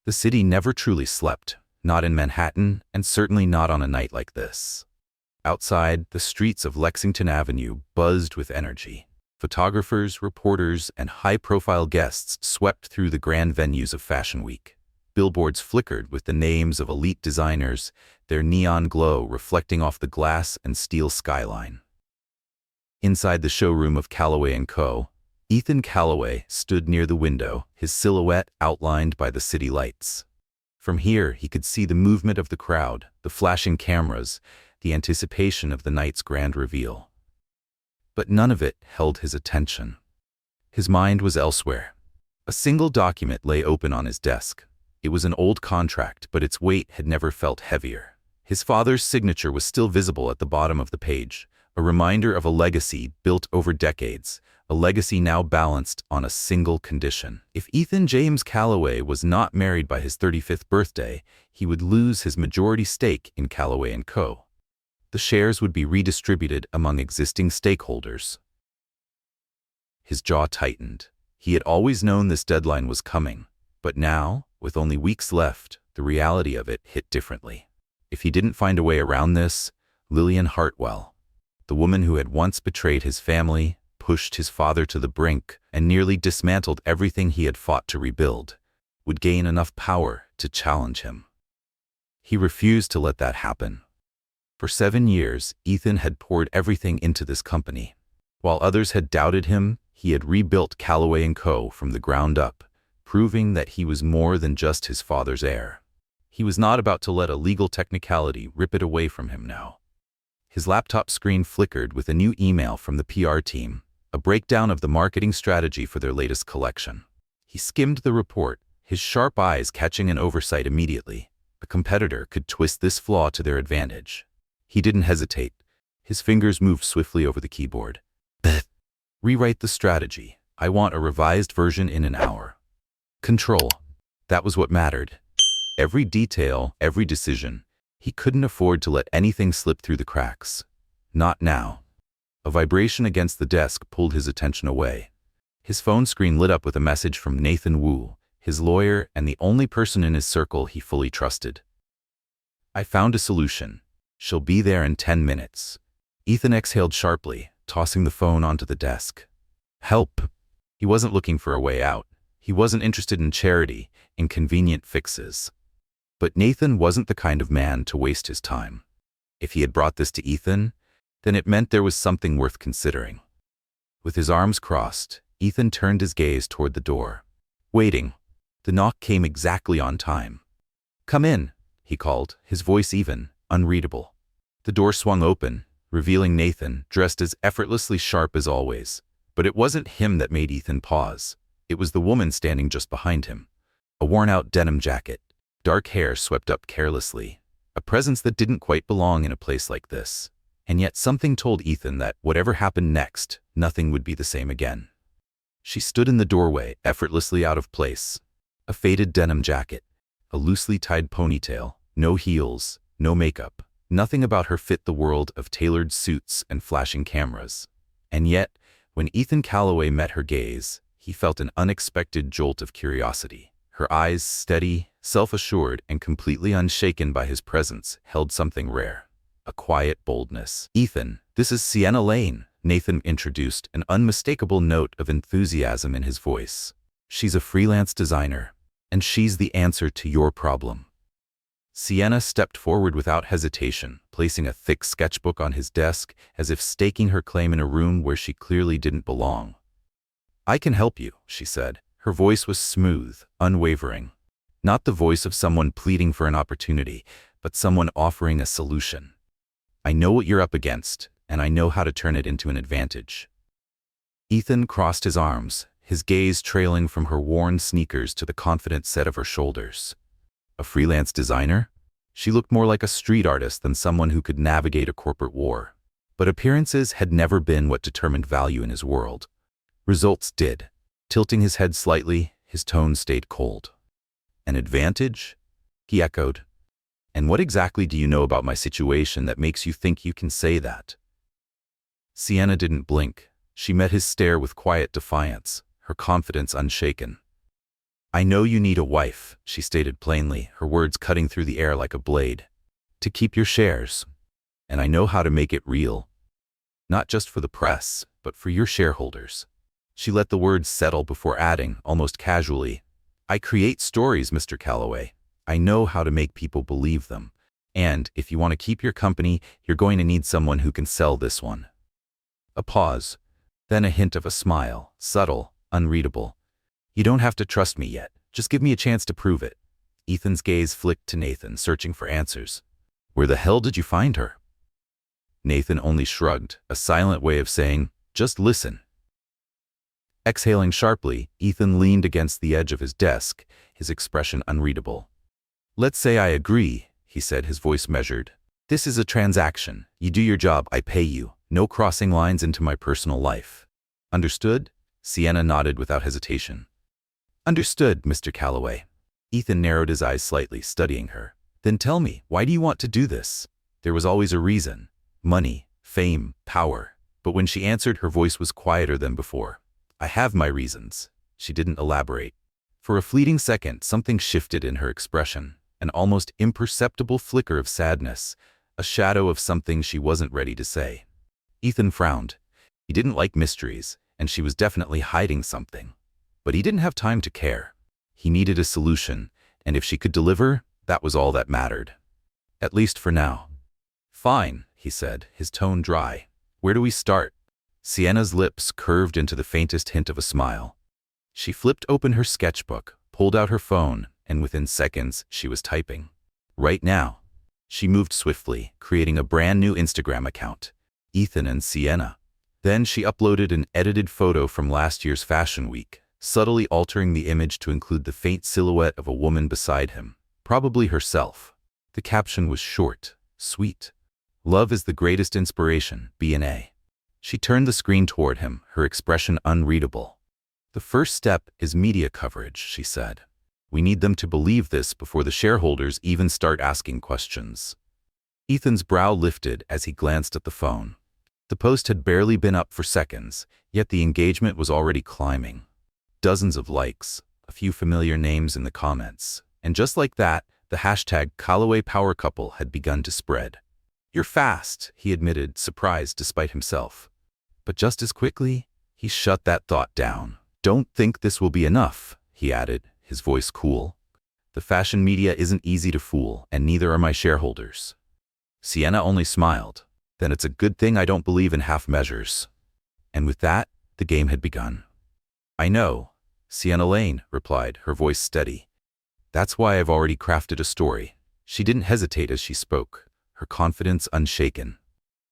The city never truly slept, not in Manhattan, and certainly not on a night like this. Outside, the streets of Lexington Avenue buzzed with energy. Photographers, reporters, and high-profile guests swept through the grand venues of Fashion Week. Billboards flickered with the names of elite designers, their neon glow reflecting off the glass and steel skyline. Inside the showroom of Calloway & Co., Ethan Calloway stood near the window, his silhouette outlined by the city lights. From here, he could see the movement of the crowd, the flashing cameras, the anticipation of the night's grand reveal. But none of it held his attention. His mind was elsewhere. A single document lay open on his desk. It was an old contract, but its weight had never felt heavier. His father's signature was still visible at the bottom of the page, a reminder of a legacy built over decades, a legacy now balanced on a single condition. If Ethan James Calloway was not married by his 35th birthday, he would lose his majority stake in Calloway & Co. The shares would be redistributed among existing stakeholders. His jaw tightened. He had always known this deadline was coming, but now, with only weeks left, the reality of it hit differently. If he didn't find a way around this, Lillian Hartwell, the woman who had once betrayed his family, pushed his father to the brink, and nearly dismantled everything he had fought to rebuild, would gain enough power to challenge him. He refused to let that happen. For 7 years, Ethan had poured everything into this company. While others had doubted him, he had rebuilt Calloway & Co. from the ground up, proving that he was more than just his father's heir. He was not about to let a legal technicality rip it away from him now. His laptop screen flickered with a new email from the PR team, a breakdown of the marketing strategy for their latest collection. He skimmed the report, his sharp eyes catching an oversight immediately. A competitor could twist this flaw to their advantage. He didn't hesitate. His fingers moved swiftly over the keyboard. Rewrite the strategy. I want a revised version in an hour. Control. That was what mattered. Every detail, every decision. He couldn't afford to let anything slip through the cracks. Not now. A vibration against the desk pulled his attention away. His phone screen lit up with a message from Nathan Wu, his lawyer and the only person in his circle he fully trusted. I found a solution. She'll be there in 10 minutes. Ethan exhaled sharply, tossing the phone onto the desk. Help. He wasn't looking for a way out. He wasn't interested in charity, in convenient fixes. But Nathan wasn't the kind of man to waste his time. If he had brought this to Ethan, then it meant there was something worth considering. With his arms crossed, Ethan turned his gaze toward the door. Waiting. The knock came exactly on time. Come in, he called, his voice even, unreadable. The door swung open, revealing Nathan, dressed as effortlessly sharp as always. But it wasn't him that made Ethan pause. It was the woman standing just behind him. A worn-out denim jacket, dark hair swept up carelessly, a presence that didn't quite belong in a place like this. And yet something told Ethan that whatever happened next, nothing would be the same again. She stood in the doorway, effortlessly out of place. A faded denim jacket, a loosely tied ponytail, no heels, no makeup. Nothing about her fit the world of tailored suits and flashing cameras. And yet, when Ethan Calloway met her gaze, he felt an unexpected jolt of curiosity. Her eyes, steady, self-assured, and completely unshaken by his presence, held something rare. A quiet boldness. Ethan, this is Sienna Lane, Nathan introduced, an unmistakable note of enthusiasm in his voice. She's a freelance designer, and she's the answer to your problem. Sienna stepped forward without hesitation, placing a thick sketchbook on his desk, as if staking her claim in a room where she clearly didn't belong. I can help you, she said. Her voice was smooth, unwavering. Not the voice of someone pleading for an opportunity, but someone offering a solution. I know what you're up against, and I know how to turn it into an advantage. Ethan crossed his arms, his gaze trailing from her worn sneakers to the confident set of her shoulders. A freelance designer? She looked more like a street artist than someone who could navigate a corporate war. But appearances had never been what determined value in his world. Results did. Tilting his head slightly, his tone stayed cold. An advantage? He echoed. And what exactly do you know about my situation that makes you think you can say that? Sienna didn't blink. She met his stare with quiet defiance, her confidence unshaken. I know you need a wife, she stated plainly, her words cutting through the air like a blade. To keep your shares. And I know how to make it real. Not just for the press, but for your shareholders. She let the words settle before adding, almost casually, I create stories, Mr. Calloway. I know how to make people believe them. And if you want to keep your company, you're going to need someone who can sell this one. A pause, then a hint of a smile, subtle, unreadable. You don't have to trust me yet. Just give me a chance to prove it. Ethan's gaze flicked to Nathan, searching for answers. Where the hell did you find her? Nathan only shrugged, a silent way of saying, just listen. Exhaling sharply, Ethan leaned against the edge of his desk, his expression unreadable. Let's say I agree, he said, his voice measured. This is a transaction. You do your job, I pay you. No crossing lines into my personal life. Understood? Sienna nodded without hesitation. Understood, Mr. Calloway. Ethan narrowed his eyes slightly, studying her. Then tell me, why do you want to do this? There was always a reason. Money, fame, power. But when she answered, her voice was quieter than before. I have my reasons. She didn't elaborate. For a fleeting second, something shifted in her expression, an almost imperceptible flicker of sadness, a shadow of something she wasn't ready to say. Ethan frowned. He didn't like mysteries, and she was definitely hiding something. But he didn't have time to care. He needed a solution, and if she could deliver, that was all that mattered. At least for now. Fine, he said, his tone dry. Where do we start? Sienna's lips curved into the faintest hint of a smile. She flipped open her sketchbook, pulled out her phone, and within seconds, she was typing. Right now. She moved swiftly, creating a brand new Instagram account. Ethan and Sienna. Then she uploaded an edited photo from last year's Fashion Week, subtly altering the image to include the faint silhouette of a woman beside him, probably herself. The caption was short, sweet. Love is the greatest inspiration, B&A. She turned the screen toward him, her expression unreadable. The first step is media coverage, she said. We need them to believe this before the shareholders even start asking questions. Ethan's brow lifted as he glanced at the phone. The post had barely been up for seconds, yet the engagement was already climbing. Dozens of likes, a few familiar names in the comments, and just like that, the hashtag Calloway Power Couple had begun to spread. You're fast, he admitted, surprised despite himself. But just as quickly, he shut that thought down. Don't think this will be enough, he added, his voice cool. The fashion media isn't easy to fool, and neither are my shareholders. Sienna only smiled. Then it's a good thing I don't believe in half measures. And with that, the game had begun. I know, Sienna Lane replied, her voice steady. That's why I've already crafted a story. She didn't hesitate as she spoke, her confidence unshaken.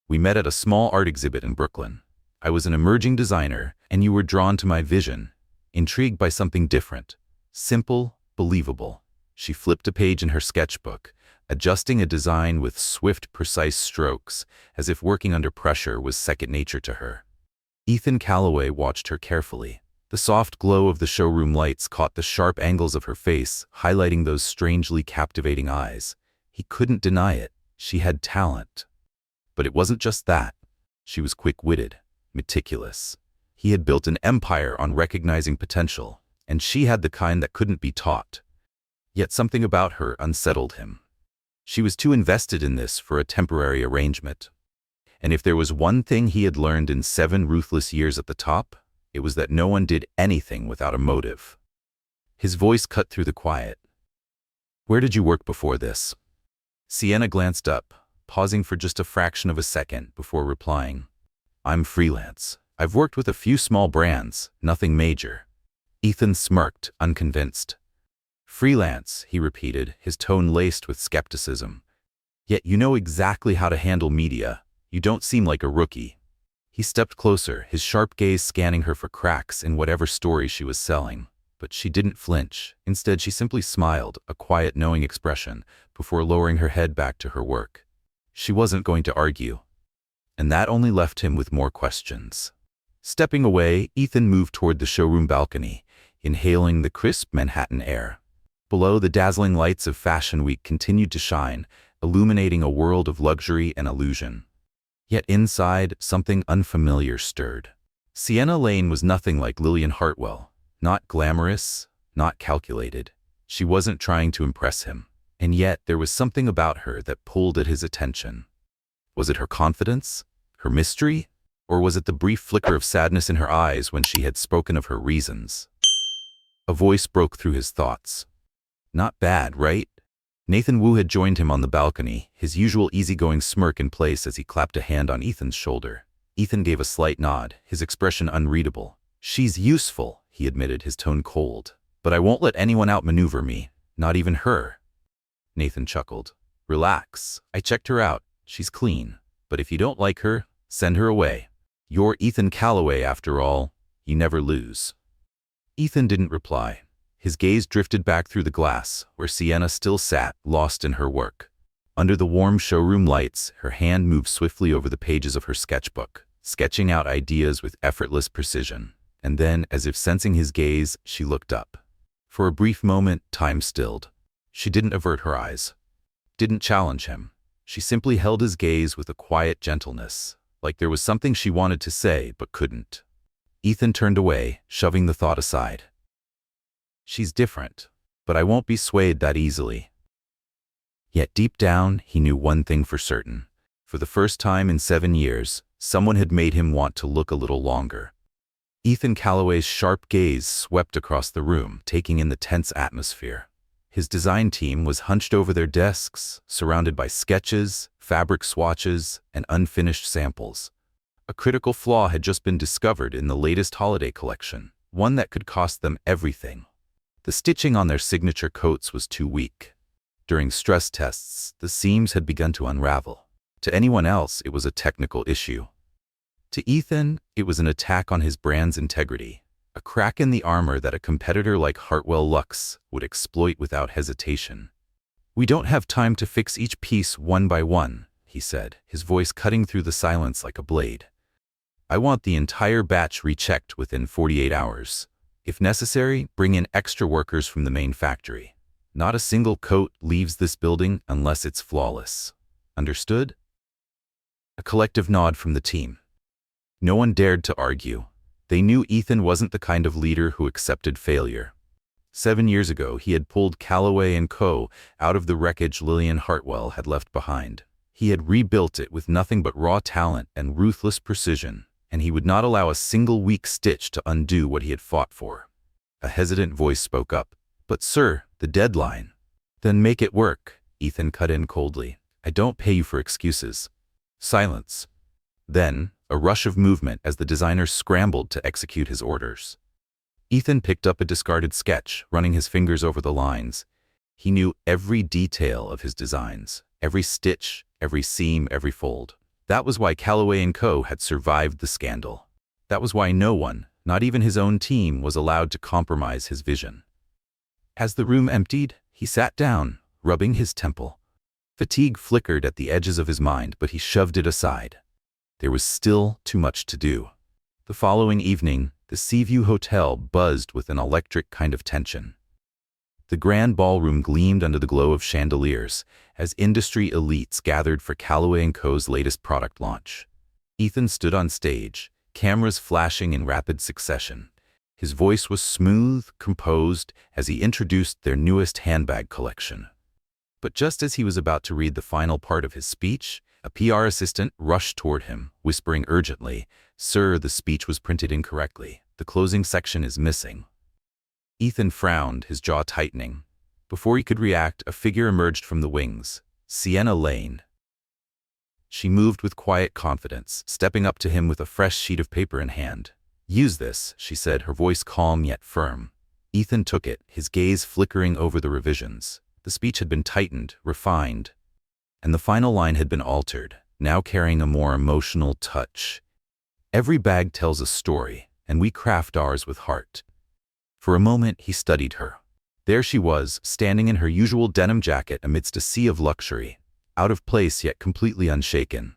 We met at a small art exhibit in Brooklyn. I was an emerging designer, and you were drawn to my vision, intrigued by something different, simple, believable. She flipped a page in her sketchbook, adjusting a design with swift, precise strokes, as if working under pressure was second nature to her. Ethan Calloway watched her carefully. The soft glow of the showroom lights caught the sharp angles of her face, highlighting those strangely captivating eyes. He couldn't deny it. She had talent. But it wasn't just that. She was quick-witted, meticulous. He had built an empire on recognizing potential, and she had the kind that couldn't be taught. Yet something about her unsettled him. She was too invested in this for a temporary arrangement. And if there was one thing he had learned in 7 ruthless years at the top, it was that no one did anything without a motive. His voice cut through the quiet. Where did you work before this? Sienna glanced up, pausing for just a fraction of a second before replying. I'm freelance. I've worked with a few small brands, nothing major. Ethan smirked, unconvinced. Freelance, he repeated, his tone laced with skepticism. Yet you know exactly how to handle media. You don't seem like a rookie. He stepped closer, his sharp gaze scanning her for cracks in whatever story she was selling. But she didn't flinch. Instead, she simply smiled, a quiet, knowing expression, before lowering her head back to her work. She wasn't going to argue. And that only left him with more questions. Stepping away, Ethan moved toward the showroom balcony, inhaling the crisp Manhattan air. Below, the dazzling lights of Fashion Week continued to shine, illuminating a world of luxury and illusion. Yet inside, something unfamiliar stirred. Sienna Lane was nothing like Lillian Hartwell. Not glamorous, not calculated. She wasn't trying to impress him, and yet there was something about her that pulled at his attention. Was it her confidence? Her mystery? Or was it the brief flicker of sadness in her eyes when she had spoken of her reasons? A voice broke through his thoughts. Not bad, right? Nathan Wu had joined him on the balcony, his usual easygoing smirk in place as he clapped a hand on Ethan's shoulder. Ethan gave a slight nod, his expression unreadable. She's useful, he admitted, his tone cold. But I won't let anyone outmaneuver me, not even her. Nathan chuckled. Relax, I checked her out. She's clean. But if you don't like her, send her away. You're Ethan Calloway after all. You never lose. Ethan didn't reply. His gaze drifted back through the glass, where Sienna still sat, lost in her work. Under the warm showroom lights, her hand moved swiftly over the pages of her sketchbook, sketching out ideas with effortless precision. And then, as if sensing his gaze, she looked up. For a brief moment, time stilled. She didn't avert her eyes, didn't challenge him. She simply held his gaze with a quiet gentleness, like there was something she wanted to say but couldn't. Ethan turned away, shoving the thought aside. She's different, but I won't be swayed that easily. Yet deep down, he knew one thing for certain. For the first time in 7 years, someone had made him want to look a little longer. Ethan Calloway's sharp gaze swept across the room, taking in the tense atmosphere. His design team was hunched over their desks, surrounded by sketches, fabric swatches, and unfinished samples. A critical flaw had just been discovered in the latest holiday collection, one that could cost them everything. The stitching on their signature coats was too weak. During stress tests, the seams had begun to unravel. To anyone else, it was a technical issue. To Ethan, it was an attack on his brand's integrity, a crack in the armor that a competitor like Hartwell Luxe would exploit without hesitation. We don't have time to fix each piece one by one, he said, his voice cutting through the silence like a blade. I want the entire batch rechecked within 48 hours. If necessary, bring in extra workers from the main factory. Not a single coat leaves this building unless it's flawless. Understood? A collective nod from the team. No one dared to argue. They knew Ethan wasn't the kind of leader who accepted failure. 7 years ago, he had pulled Calloway & Co. out of the wreckage Lillian Hartwell had left behind. He had rebuilt it with nothing but raw talent and ruthless precision, and he would not allow a single weak stitch to undo what he had fought for. A hesitant voice spoke up. But sir, the deadline. Then make it work, Ethan cut in coldly. I don't pay you for excuses. Silence. Then, a rush of movement as the designer scrambled to execute his orders. Ethan picked up a discarded sketch, running his fingers over the lines. He knew every detail of his designs, every stitch, every seam, every fold. That was why Calloway & Co. had survived the scandal. That was why no one, not even his own team, was allowed to compromise his vision. As the room emptied, he sat down, rubbing his temple. Fatigue flickered at the edges of his mind, but he shoved it aside. There was still too much to do. The following evening, the Seaview Hotel buzzed with an electric kind of tension. The grand ballroom gleamed under the glow of chandeliers as industry elites gathered for Calloway & Co.'s latest product launch. Ethan stood on stage, cameras flashing in rapid succession. His voice was smooth, composed, as he introduced their newest handbag collection. But just as he was about to read the final part of his speech, a PR assistant rushed toward him, whispering urgently, "Sir, the speech was printed incorrectly. The closing section is missing." Ethan frowned, his jaw tightening. Before he could react, a figure emerged from the wings. Sienna Lane. She moved with quiet confidence, stepping up to him with a fresh sheet of paper in hand. "Use this," she said, her voice calm yet firm. Ethan took it, his gaze flickering over the revisions. The speech had been tightened, refined, and the final line had been altered, now carrying a more emotional touch. "Every bag tells a story, and we craft ours with heart." For a moment, he studied her. There she was, standing in her usual denim jacket amidst a sea of luxury, out of place yet completely unshaken.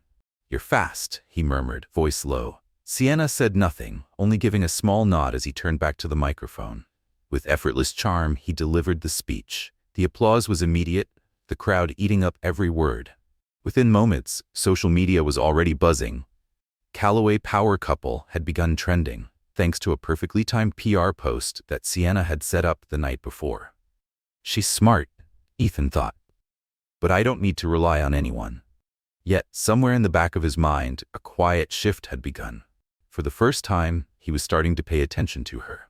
"You're fast," he murmured, voice low. Sienna said nothing, only giving a small nod as he turned back to the microphone. With effortless charm, he delivered the speech. The applause was immediate, the crowd eating up every word. Within moments, social media was already buzzing. Calloway power couple had begun trending. thanks to a perfectly timed PR post that Sienna had set up the night before. She's smart, Ethan thought. But I don't need to rely on anyone. Yet, somewhere in the back of his mind, a quiet shift had begun. For the first time, he was starting to pay attention to her.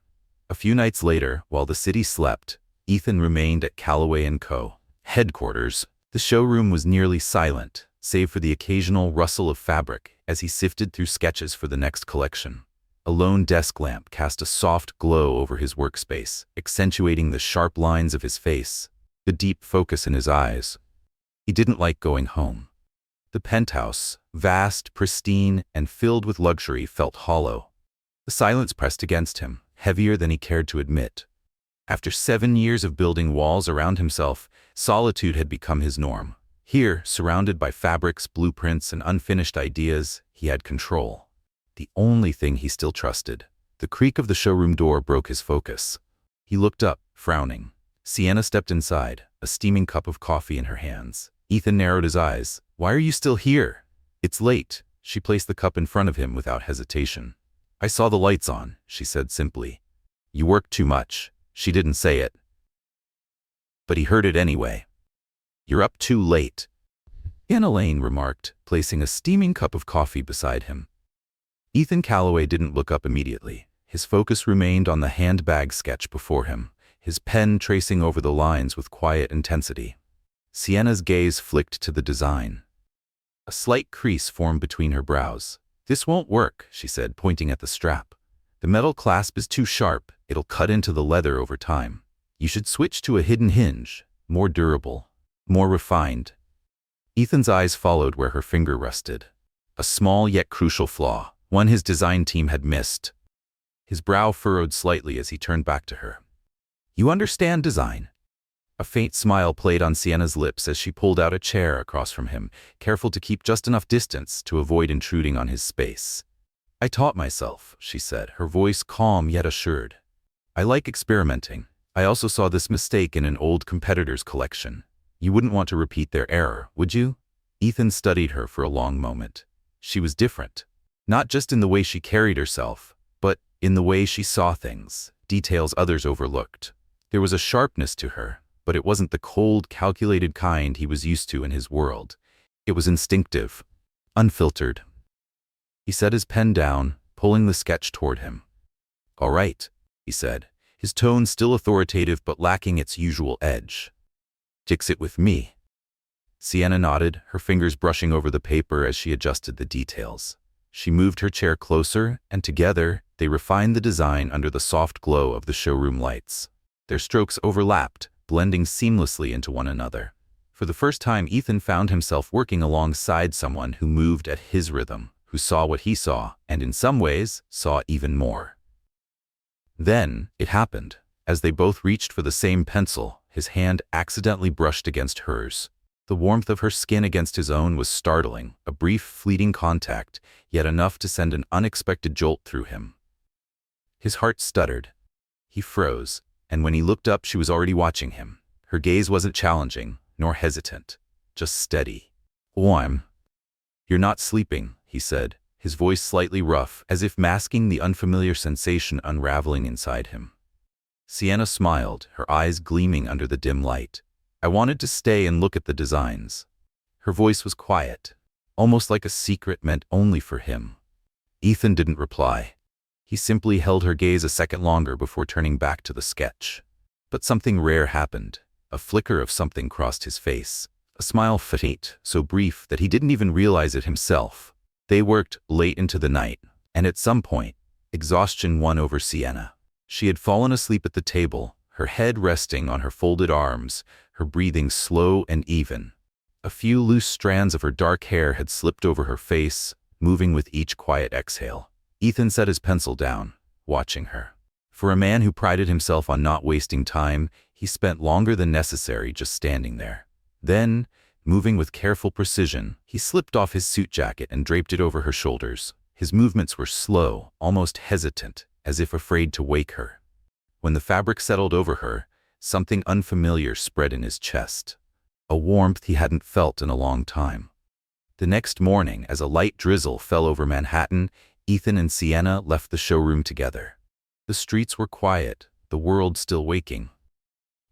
A few nights later, while the city slept, Ethan remained at Calloway & Co. headquarters. The showroom was nearly silent, save for the occasional rustle of fabric as he sifted through sketches for the next collection. A lone desk lamp cast a soft glow over his workspace, accentuating the sharp lines of his face, the deep focus in his eyes. He didn't like going home. The penthouse, vast, pristine, and filled with luxury, felt hollow. The silence pressed against him, heavier than he cared to admit. After 7 years of building walls around himself, solitude had become his norm. Here, surrounded by fabrics, blueprints, and unfinished ideas, he had control. The only thing he still trusted. The creak of the showroom door broke his focus. He looked up, frowning. Sienna stepped inside, a steaming cup of coffee in her hands. Ethan narrowed his eyes. "Why are you still here?" "It's late." She placed the cup in front of him without hesitation. "I saw the lights on," she said simply. "You work too much." She didn't say it, but he heard it anyway. "You're up too late," Sienna Lane remarked, placing a steaming cup of coffee beside him. Ethan Calloway didn't look up immediately. His focus remained on the handbag sketch before him, his pen tracing over the lines with quiet intensity. Sienna's gaze flicked to the design. A slight crease formed between her brows. "This won't work," she said, pointing at the strap. "The metal clasp is too sharp. It'll cut into the leather over time. You should switch to a hidden hinge, more durable, more refined." Ethan's eyes followed where her finger rested. A small yet crucial flaw, one his design team had missed. His brow furrowed slightly as he turned back to her. "You understand design?" A faint smile played on Sienna's lips as she pulled out a chair across from him, careful to keep just enough distance to avoid intruding on his space. "I taught myself," she said, her voice calm yet assured. "I like experimenting. I also saw this mistake in an old competitor's collection. You wouldn't want to repeat their error, would you?" Ethan studied her for a long moment. She was different, not just in the way she carried herself, but in the way she saw things, details others overlooked. There was a sharpness to her, but it wasn't the cold, calculated kind he was used to in his world. It was instinctive, unfiltered. He set his pen down, pulling the sketch toward him. "All right," he said, his tone still authoritative but lacking its usual edge. "Fix it with me." Sienna nodded, her fingers brushing over the paper as she adjusted the details. She moved her chair closer, and together, they refined the design under the soft glow of the showroom lights. Their strokes overlapped, blending seamlessly into one another. For the first time, Ethan found himself working alongside someone who moved at his rhythm, who saw what he saw, and in some ways, saw even more. Then, it happened. As they both reached for the same pencil, his hand accidentally brushed against hers. The warmth of her skin against his own was startling, a brief, fleeting contact, yet enough to send an unexpected jolt through him. His heart stuttered. He froze, and when he looked up, she was already watching him. Her gaze wasn't challenging, nor hesitant, just steady. "Warm." "You're not sleeping," he said, his voice slightly rough, as if masking the unfamiliar sensation unraveling inside him. Sienna smiled, her eyes gleaming under the dim light. "I wanted to stay and look at the designs." Her voice was quiet, almost like a secret meant only for him. Ethan didn't reply. He simply held her gaze a second longer before turning back to the sketch. But something rare happened. A flicker of something crossed his face. A smile faint, so brief that he didn't even realize it himself. They worked late into the night, and at some point, exhaustion won over Sienna. She had fallen asleep at the table, her head resting on her folded arms, her breathing slow and even. A few loose strands of her dark hair had slipped over her face, moving with each quiet exhale. Ethan set his pencil down, watching her. For a man who prided himself on not wasting time, he spent longer than necessary just standing there. Then, moving with careful precision, he slipped off his suit jacket and draped it over her shoulders. His movements were slow, almost hesitant, as if afraid to wake her. When the fabric settled over her, something unfamiliar spread in his chest. A warmth he hadn't felt in a long time. The next morning, as a light drizzle fell over Manhattan, Ethan and Sienna left the showroom together. The streets were quiet, the world still waking.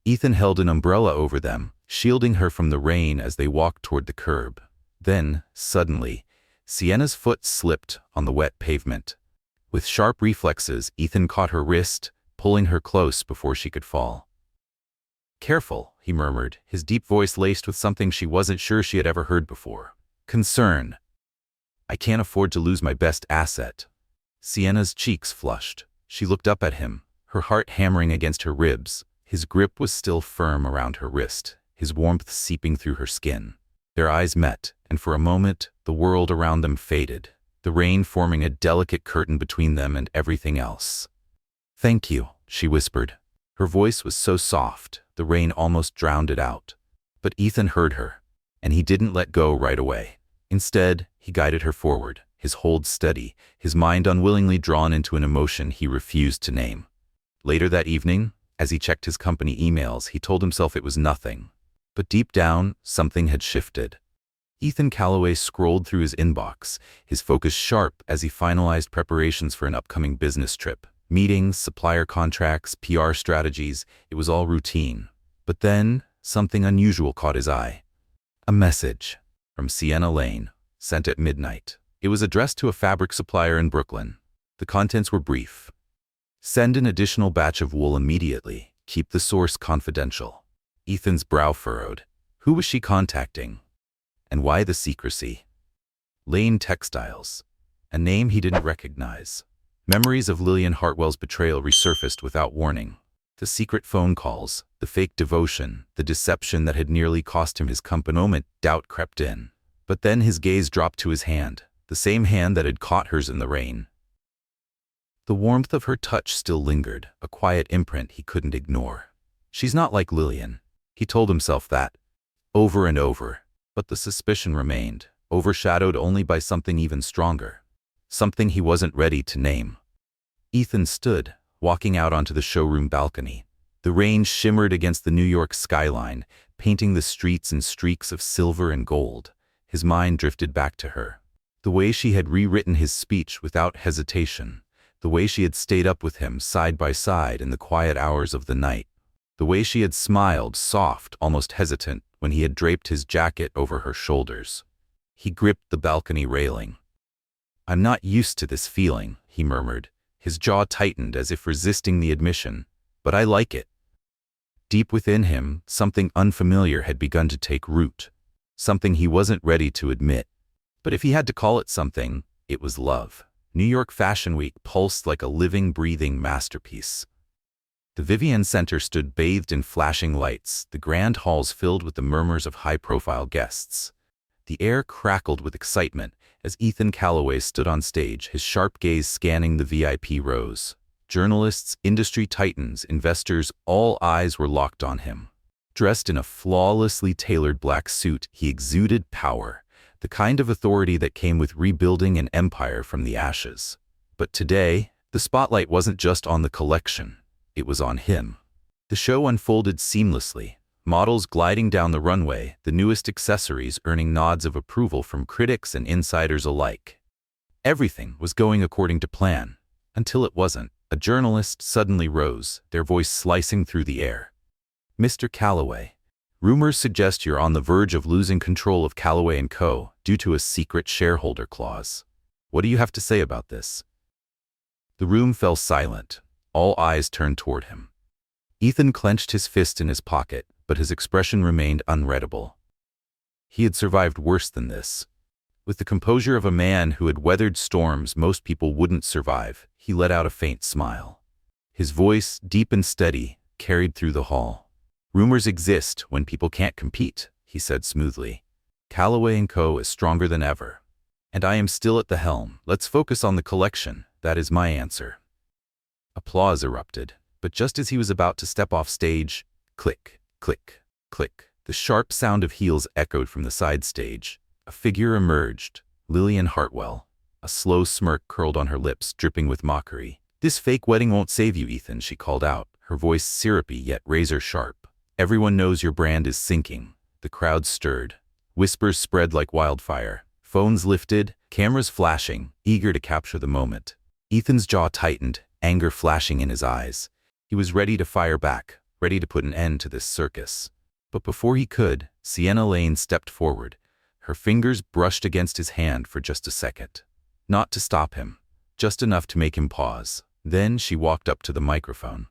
Ethan held an umbrella over them, shielding her from the rain as they walked toward the curb. Then, suddenly, Sienna's foot slipped on the wet pavement. With sharp reflexes, Ethan caught her wrist, pulling her close before she could fall. "Careful," he murmured, his deep voice laced with something she wasn't sure she had ever heard before. Concern. "I can't afford to lose my best asset." Sienna's cheeks flushed. She looked up at him, her heart hammering against her ribs. His grip was still firm around her wrist, his warmth seeping through her skin. Their eyes met, and for a moment, the world around them faded, the rain forming a delicate curtain between them and everything else. "Thank you," she whispered. Her voice was so soft, the rain almost drowned it out. But Ethan heard her, and he didn't let go right away. Instead, he guided her forward, his hold steady, his mind unwillingly drawn into an emotion he refused to name. Later that evening, as he checked his company emails, he told himself it was nothing. But deep down, something had shifted. Ethan Calloway scrolled through his inbox, his focus sharp as he finalized preparations for an upcoming business trip. Meetings, supplier contracts, PR strategies, it was all routine. But then, something unusual caught his eye. A message from Sienna Lane, sent at midnight. It was addressed to a fabric supplier in Brooklyn. The contents were brief. "Send an additional batch of wool immediately. Keep the source confidential." Ethan's brow furrowed. Who was she contacting? And why the secrecy? Lane Textiles. A name he didn't recognize. Memories of Lillian Hartwell's betrayal resurfaced without warning. The secret phone calls, the fake devotion, the deception that had nearly cost him his company. Moment, doubt crept in. But then his gaze dropped to his hand, the same hand that had caught hers in the rain. The warmth of her touch still lingered, a quiet imprint he couldn't ignore. She's not like Lillian. He told himself that, over and over. But the suspicion remained, overshadowed only by something even stronger. Something he wasn't ready to name. Ethan stood, walking out onto the showroom balcony. The rain shimmered against the New York skyline, painting the streets in streaks of silver and gold. His mind drifted back to her. The way she had rewritten his speech without hesitation. The way she had stayed up with him side by side in the quiet hours of the night. The way she had smiled, soft, almost hesitant, when he had draped his jacket over her shoulders. He gripped the balcony railing. "I'm not used to this feeling," he murmured. His jaw tightened as if resisting the admission. "But I like it." Deep within him, something unfamiliar had begun to take root. Something he wasn't ready to admit. But if he had to call it something, it was love. New York Fashion Week pulsed like a living, breathing masterpiece. The Vivienne Center stood bathed in flashing lights, the grand halls filled with the murmurs of high-profile guests. The air crackled with excitement as Ethan Calloway stood on stage, his sharp gaze scanning the VIP rows. Journalists, industry titans, investors, all eyes were locked on him. Dressed in a flawlessly tailored black suit, he exuded power, the kind of authority that came with rebuilding an empire from the ashes. But today, the spotlight wasn't just on the collection. It was on him. The show unfolded seamlessly, models gliding down the runway, the newest accessories earning nods of approval from critics and insiders alike. Everything was going according to plan, until it wasn't. A journalist suddenly rose, their voice slicing through the air. "Mr. Calloway, rumors suggest you're on the verge of losing control of Calloway & Co. due to a secret shareholder clause. What do you have to say about this?" The room fell silent. All eyes turned toward him. Ethan clenched his fist in his pocket, but his expression remained unreadable. He had survived worse than this. With the composure of a man who had weathered storms most people wouldn't survive, he let out a faint smile. His voice, deep and steady, carried through the hall. "Rumors exist when people can't compete," he said smoothly. "Calloway & Co. is stronger than ever. And I am still at the helm. Let's focus on the collection. That is my answer." Applause erupted, but just as he was about to step off stage, click, click, click, the sharp sound of heels echoed from the side stage. A figure emerged, Lillian Hartwell. A slow smirk curled on her lips, dripping with mockery. "This fake wedding won't save you, Ethan," she called out, her voice syrupy yet razor-sharp. "Everyone knows your brand is sinking." The crowd stirred. Whispers spread like wildfire. Phones lifted, cameras flashing, eager to capture the moment. Ethan's jaw tightened, anger flashing in his eyes. He was ready to fire back, ready to put an end to this circus. But before he could, Sienna Lane stepped forward. Her fingers brushed against his hand for just a second. Not to stop him, just enough to make him pause. Then she walked up to the microphone.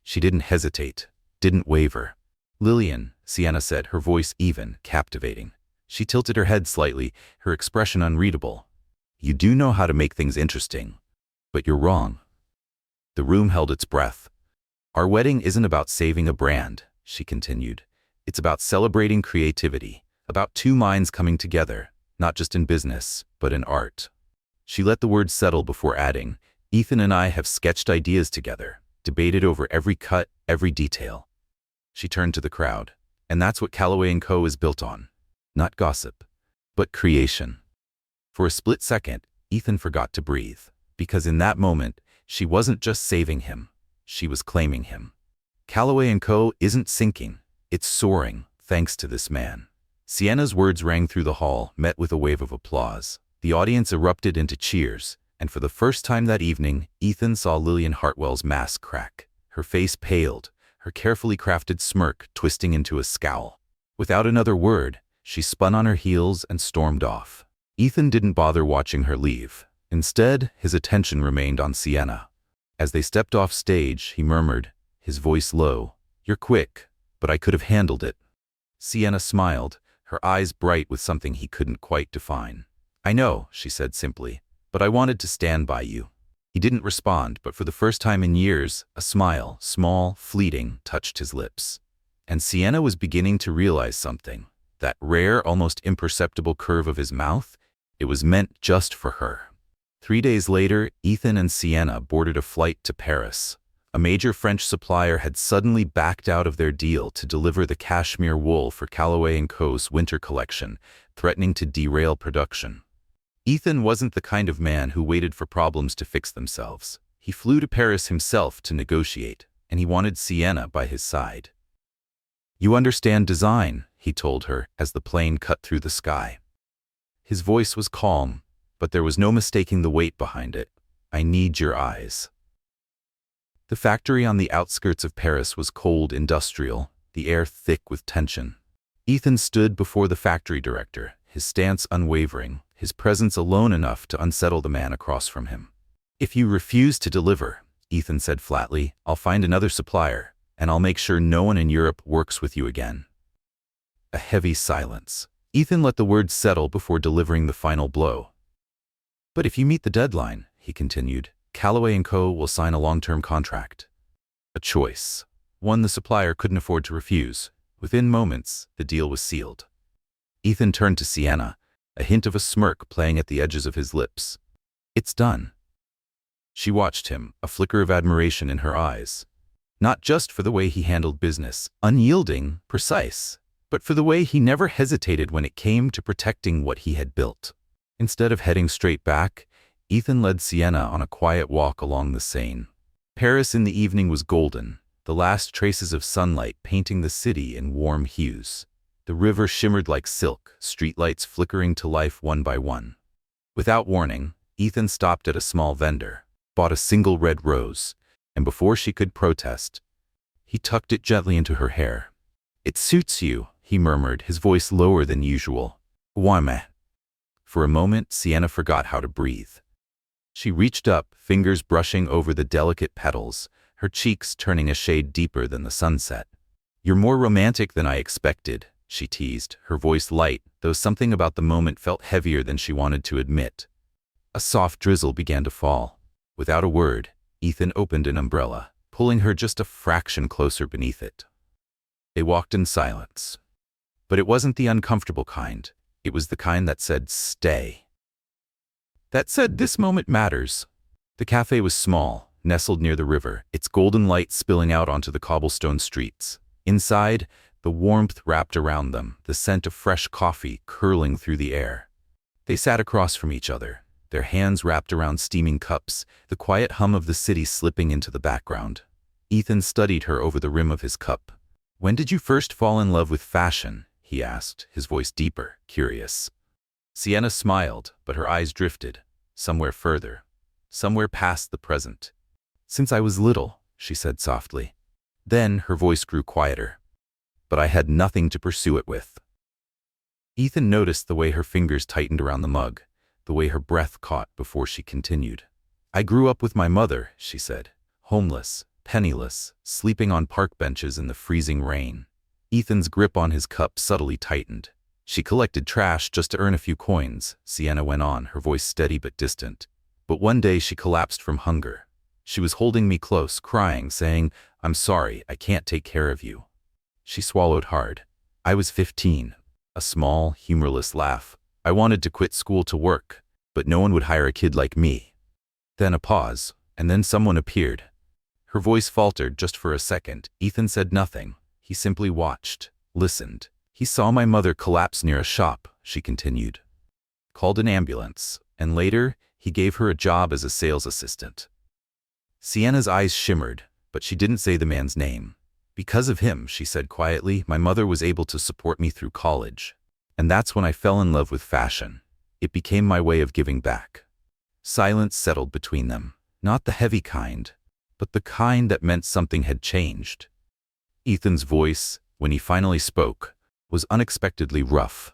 She didn't hesitate, didn't waver. "Lillian," Sienna said, her voice even, captivating. She tilted her head slightly, her expression unreadable. "You do know how to make things interesting, but you're wrong." The room held its breath. "Our wedding isn't about saving a brand," she continued. "It's about celebrating creativity, about two minds coming together, not just in business, but in art." She let the words settle before adding, "Ethan and I have sketched ideas together, debated over every cut, every detail." She turned to the crowd. "And that's what Calloway & Co. is built on. Not gossip, but creation." For a split second, Ethan forgot to breathe, because in that moment, she wasn't just saving him, she was claiming him. Calloway & Co. isn't sinking, it's soaring, thanks to this man. Sienna's words rang through the hall, met with a wave of applause. The audience erupted into cheers, and for the first time that evening, Ethan saw Lillian Hartwell's mask crack. Her face paled, her carefully crafted smirk twisting into a scowl. Without another word, she spun on her heels and stormed off. Ethan didn't bother watching her leave. Instead, his attention remained on Sienna. As they stepped off stage, he murmured, his voice low, "You're quick, but I could have handled it." Sienna smiled, her eyes bright with something he couldn't quite define. "I know," she said simply, "but I wanted to stand by you." He didn't respond, but for the first time in years, a smile, small, fleeting, touched his lips. And Sienna was beginning to realize something. That rare, almost imperceptible curve of his mouth, it was meant just for her. 3 days later, Ethan and Sienna boarded a flight to Paris. A major French supplier had suddenly backed out of their deal to deliver the cashmere wool for Calloway & Co.'s winter collection, threatening to derail production. Ethan wasn't the kind of man who waited for problems to fix themselves. He flew to Paris himself to negotiate, and he wanted Sienna by his side. "You understand design," he told her as the plane cut through the sky. His voice was calm, but there was no mistaking the weight behind it. "I need your eyes." The factory on the outskirts of Paris was cold, industrial, the air thick with tension. Ethan stood before the factory director, his stance unwavering, his presence alone enough to unsettle the man across from him. "If you refuse to deliver," Ethan said flatly, "I'll find another supplier, and I'll make sure no one in Europe works with you again." A heavy silence. Ethan let the words settle before delivering the final blow. "But if you meet the deadline," he continued, "Calloway & Co. will sign a long-term contract." A choice. One the supplier couldn't afford to refuse. Within moments, the deal was sealed. Ethan turned to Sienna, a hint of a smirk playing at the edges of his lips. "It's done." She watched him, a flicker of admiration in her eyes. Not just for the way he handled business, unyielding, precise, but for the way he never hesitated when it came to protecting what he had built. Instead of heading straight back, Ethan led Sienna on a quiet walk along the Seine. Paris in the evening was golden, the last traces of sunlight painting the city in warm hues. The river shimmered like silk, streetlights flickering to life one by one. Without warning, Ethan stopped at a small vendor, bought a single red rose, and before she could protest, he tucked it gently into her hair. "It suits you," he murmured, his voice lower than usual. "Why?" For a moment, Sienna forgot how to breathe. She reached up, fingers brushing over the delicate petals, her cheeks turning a shade deeper than the sunset. "You're more romantic than I expected," she teased, her voice light, though something about the moment felt heavier than she wanted to admit. A soft drizzle began to fall. Without a word, Ethan opened an umbrella, pulling her just a fraction closer beneath it. They walked in silence. But it wasn't the uncomfortable kind. It was the kind that said, "Stay." That said, "This moment matters." The cafe was small, nestled near the river, its golden light spilling out onto the cobblestone streets. Inside, the warmth wrapped around them, the scent of fresh coffee curling through the air. They sat across from each other, their hands wrapped around steaming cups, the quiet hum of the city slipping into the background. Ethan studied her over the rim of his cup. "When did you first fall in love with fashion?" he asked, his voice deeper, curious. Sienna smiled, but her eyes drifted, somewhere further, somewhere past the present. "Since I was little," she said softly. Then her voice grew quieter. "But I had nothing to pursue it with." Ethan noticed the way her fingers tightened around the mug, the way her breath caught before she continued. "I grew up with my mother," she said, "homeless, penniless, sleeping on park benches in the freezing rain." Ethan's grip on his cup subtly tightened. "She collected trash just to earn a few coins," Sienna went on, her voice steady but distant. "But one day she collapsed from hunger. She was holding me close, crying, saying, 'I'm sorry, I can't take care of you.'" She swallowed hard. "I was 15. A small, humorless laugh. I wanted to quit school to work, but no one would hire a kid like me." Then a pause, and then someone appeared. Her voice faltered just for a second. Ethan said nothing. He simply watched, listened. "He saw my mother collapse near a shop," she continued. "Called an ambulance, and later, he gave her a job as a sales assistant." Sienna's eyes shimmered, but she didn't say the man's name. "Because of him," she said quietly, "my mother was able to support me through college. And that's when I fell in love with fashion. It became my way of giving back." Silence settled between them, not the heavy kind, but the kind that meant something had changed. Ethan's voice, when he finally spoke, was unexpectedly rough.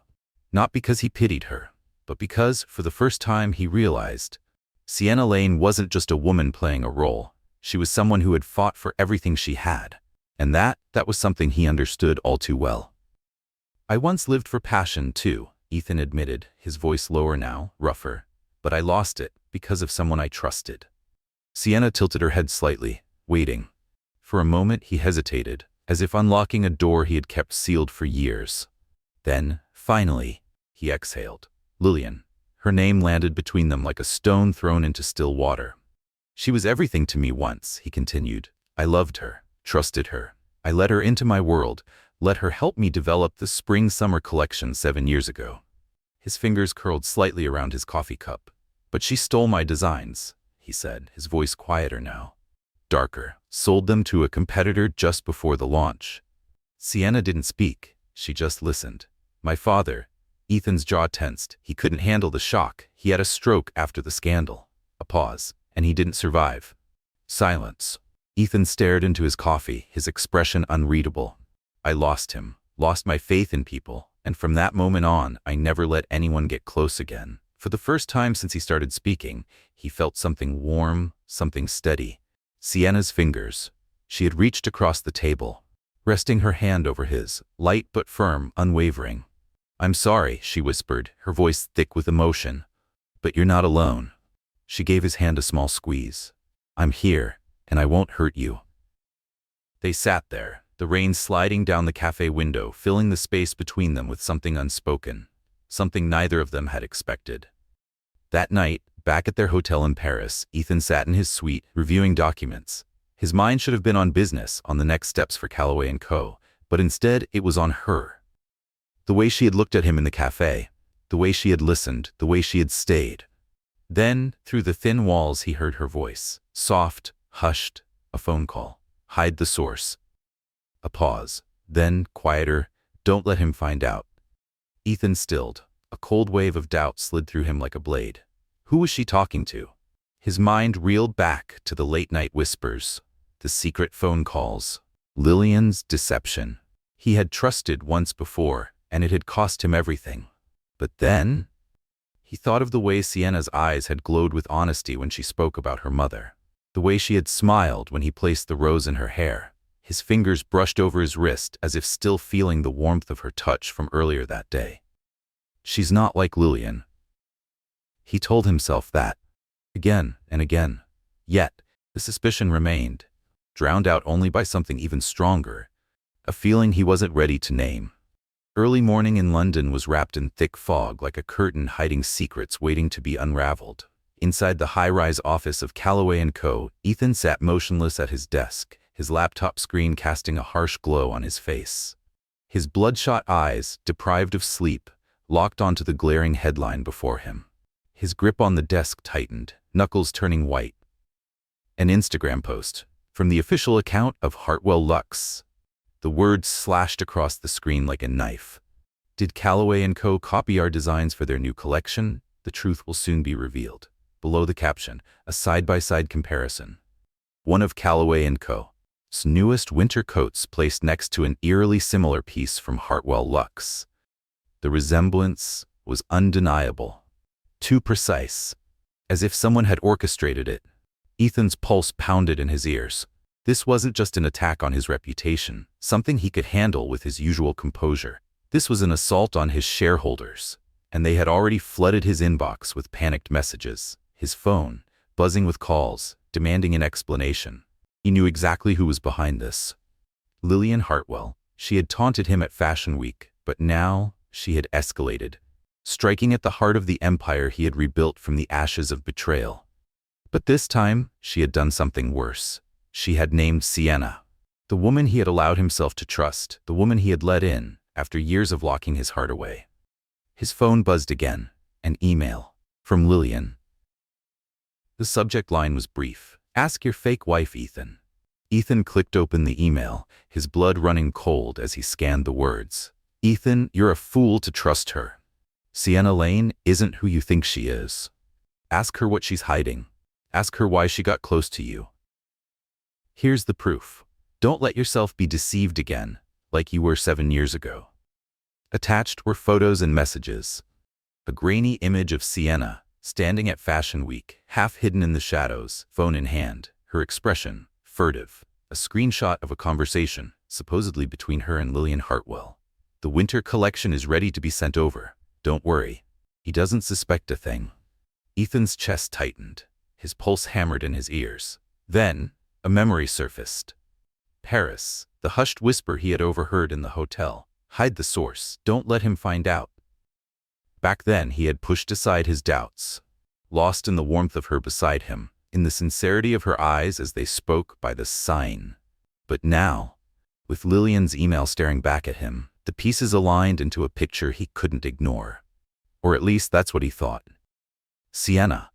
Not because he pitied her, but because, for the first time, he realized Sienna Lane wasn't just a woman playing a role. She was someone who had fought for everything she had. And that was something he understood all too well. "I once lived for passion, too," Ethan admitted, his voice lower now, rougher. "But I lost it because of someone I trusted." Sienna tilted her head slightly, waiting. For a moment he hesitated, as if unlocking a door he had kept sealed for years. Then, finally, he exhaled. "Lillian." Her name landed between them like a stone thrown into still water. "She was everything to me once," he continued. "I loved her, trusted her. I let her into my world, let her help me develop the spring-summer collection 7 years ago." His fingers curled slightly around his coffee cup. "But she stole my designs," he said, his voice quieter now. "Darker. Sold them to a competitor just before the launch." Sienna didn't speak. She just listened. "My father." Ethan's jaw tensed. He couldn't handle the shock. He had a stroke after the scandal. A pause. "And he didn't survive." Silence. Ethan stared into his coffee, his expression unreadable. "I lost him, lost my faith in people, and from that moment on, I never let anyone get close again." For the first time since he started speaking, he felt something warm, something steady. Sienna's fingers. She had reached across the table, resting her hand over his, light but firm, unwavering. "I'm sorry," she whispered, her voice thick with emotion. "But you're not alone." She gave his hand a small squeeze. "I'm here, and I won't hurt you." They sat there, the rain sliding down the cafe window, filling the space between them with something unspoken, something neither of them had expected. That night, back at their hotel in Paris, Ethan sat in his suite, reviewing documents. His mind should have been on business, on the next steps for Calloway and Co., but instead it was on her. The way she had looked at him in the cafe, the way she had listened, the way she had stayed. Then, through the thin walls, he heard her voice, soft, hushed, a phone call. "Hide the source." A pause. Then, quieter, "Don't let him find out." Ethan stilled. A cold wave of doubt slid through him like a blade. Who was she talking to? His mind reeled back to the late-night whispers, the secret phone calls, Lillian's deception. He had trusted once before, and it had cost him everything. But then, he thought of the way Sienna's eyes had glowed with honesty when she spoke about her mother, the way she had smiled when he placed the rose in her hair. His fingers brushed over his wrist as if still feeling the warmth of her touch from earlier that day. She's not like Lillian. He told himself that, again and again. Yet, the suspicion remained, drowned out only by something even stronger, a feeling he wasn't ready to name. Early morning in London was wrapped in thick fog like a curtain hiding secrets waiting to be unraveled. Inside the high-rise office of Calloway and Co., Ethan sat motionless at his desk, his laptop screen casting a harsh glow on his face. His bloodshot eyes, deprived of sleep, locked onto the glaring headline before him. His grip on the desk tightened, knuckles turning white. An Instagram post, from the official account of Hartwell Luxe. The words slashed across the screen like a knife. Did Calloway & Co. copy our designs for their new collection? The truth will soon be revealed. Below the caption, a side-by-side comparison. One of Calloway & Co.'s newest winter coats placed next to an eerily similar piece from Hartwell Luxe. The resemblance was undeniable. Too precise. As if someone had orchestrated it. Ethan's pulse pounded in his ears. This wasn't just an attack on his reputation, something he could handle with his usual composure. This was an assault on his shareholders, and they had already flooded his inbox with panicked messages, his phone buzzing with calls, demanding an explanation. He knew exactly who was behind this. Lillian Hartwell. She had taunted him at Fashion Week, but now she had escalated, striking at the heart of the empire he had rebuilt from the ashes of betrayal. But this time, she had done something worse. She had named Sienna, the woman he had allowed himself to trust, the woman he had let in after years of locking his heart away. His phone buzzed again, an email from Lillian. The subject line was brief. Ask your fake wife, Ethan. Ethan clicked open the email, his blood running cold as he scanned the words. Ethan, you're a fool to trust her. Sienna Lane isn't who you think she is. Ask her what she's hiding. Ask her why she got close to you. Here's the proof. Don't let yourself be deceived again, like you were 7 years ago. Attached were photos and messages. A grainy image of Sienna, standing at Fashion Week, half hidden in the shadows, phone in hand, her expression furtive. A screenshot of a conversation, supposedly between her and Lillian Hartwell. The winter collection is ready to be sent over. Don't worry. He doesn't suspect a thing. Ethan's chest tightened. His pulse hammered in his ears. Then, a memory surfaced. Paris, the hushed whisper he had overheard in the hotel. Hide the source. Don't let him find out. Back then, he had pushed aside his doubts, lost in the warmth of her beside him, in the sincerity of her eyes as they spoke by the sign. But now, with Lillian's email staring back at him, the pieces aligned into a picture he couldn't ignore. Or at least that's what he thought. Sienna.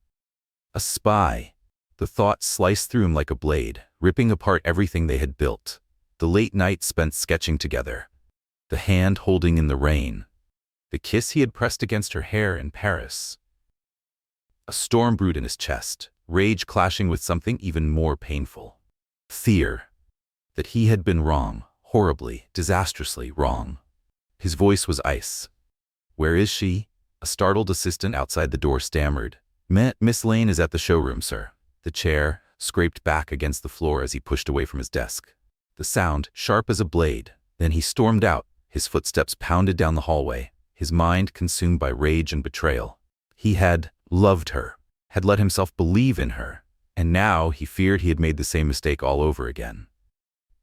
A spy. The thought sliced through him like a blade, ripping apart everything they had built. The late nights spent sketching together. The hand holding in the rain. The kiss he had pressed against her hair in Paris. A storm brewed in his chest, rage clashing with something even more painful. Fear. That he had been wrong, horribly, disastrously wrong. His voice was ice. Where is she? A startled assistant outside the door stammered. Miss Lane is at the showroom, sir. The chair scraped back against the floor as he pushed away from his desk. The sound, sharp as a blade. Then he stormed out. His footsteps pounded down the hallway, his mind consumed by rage and betrayal. He had loved her, had let himself believe in her, and now he feared he had made the same mistake all over again.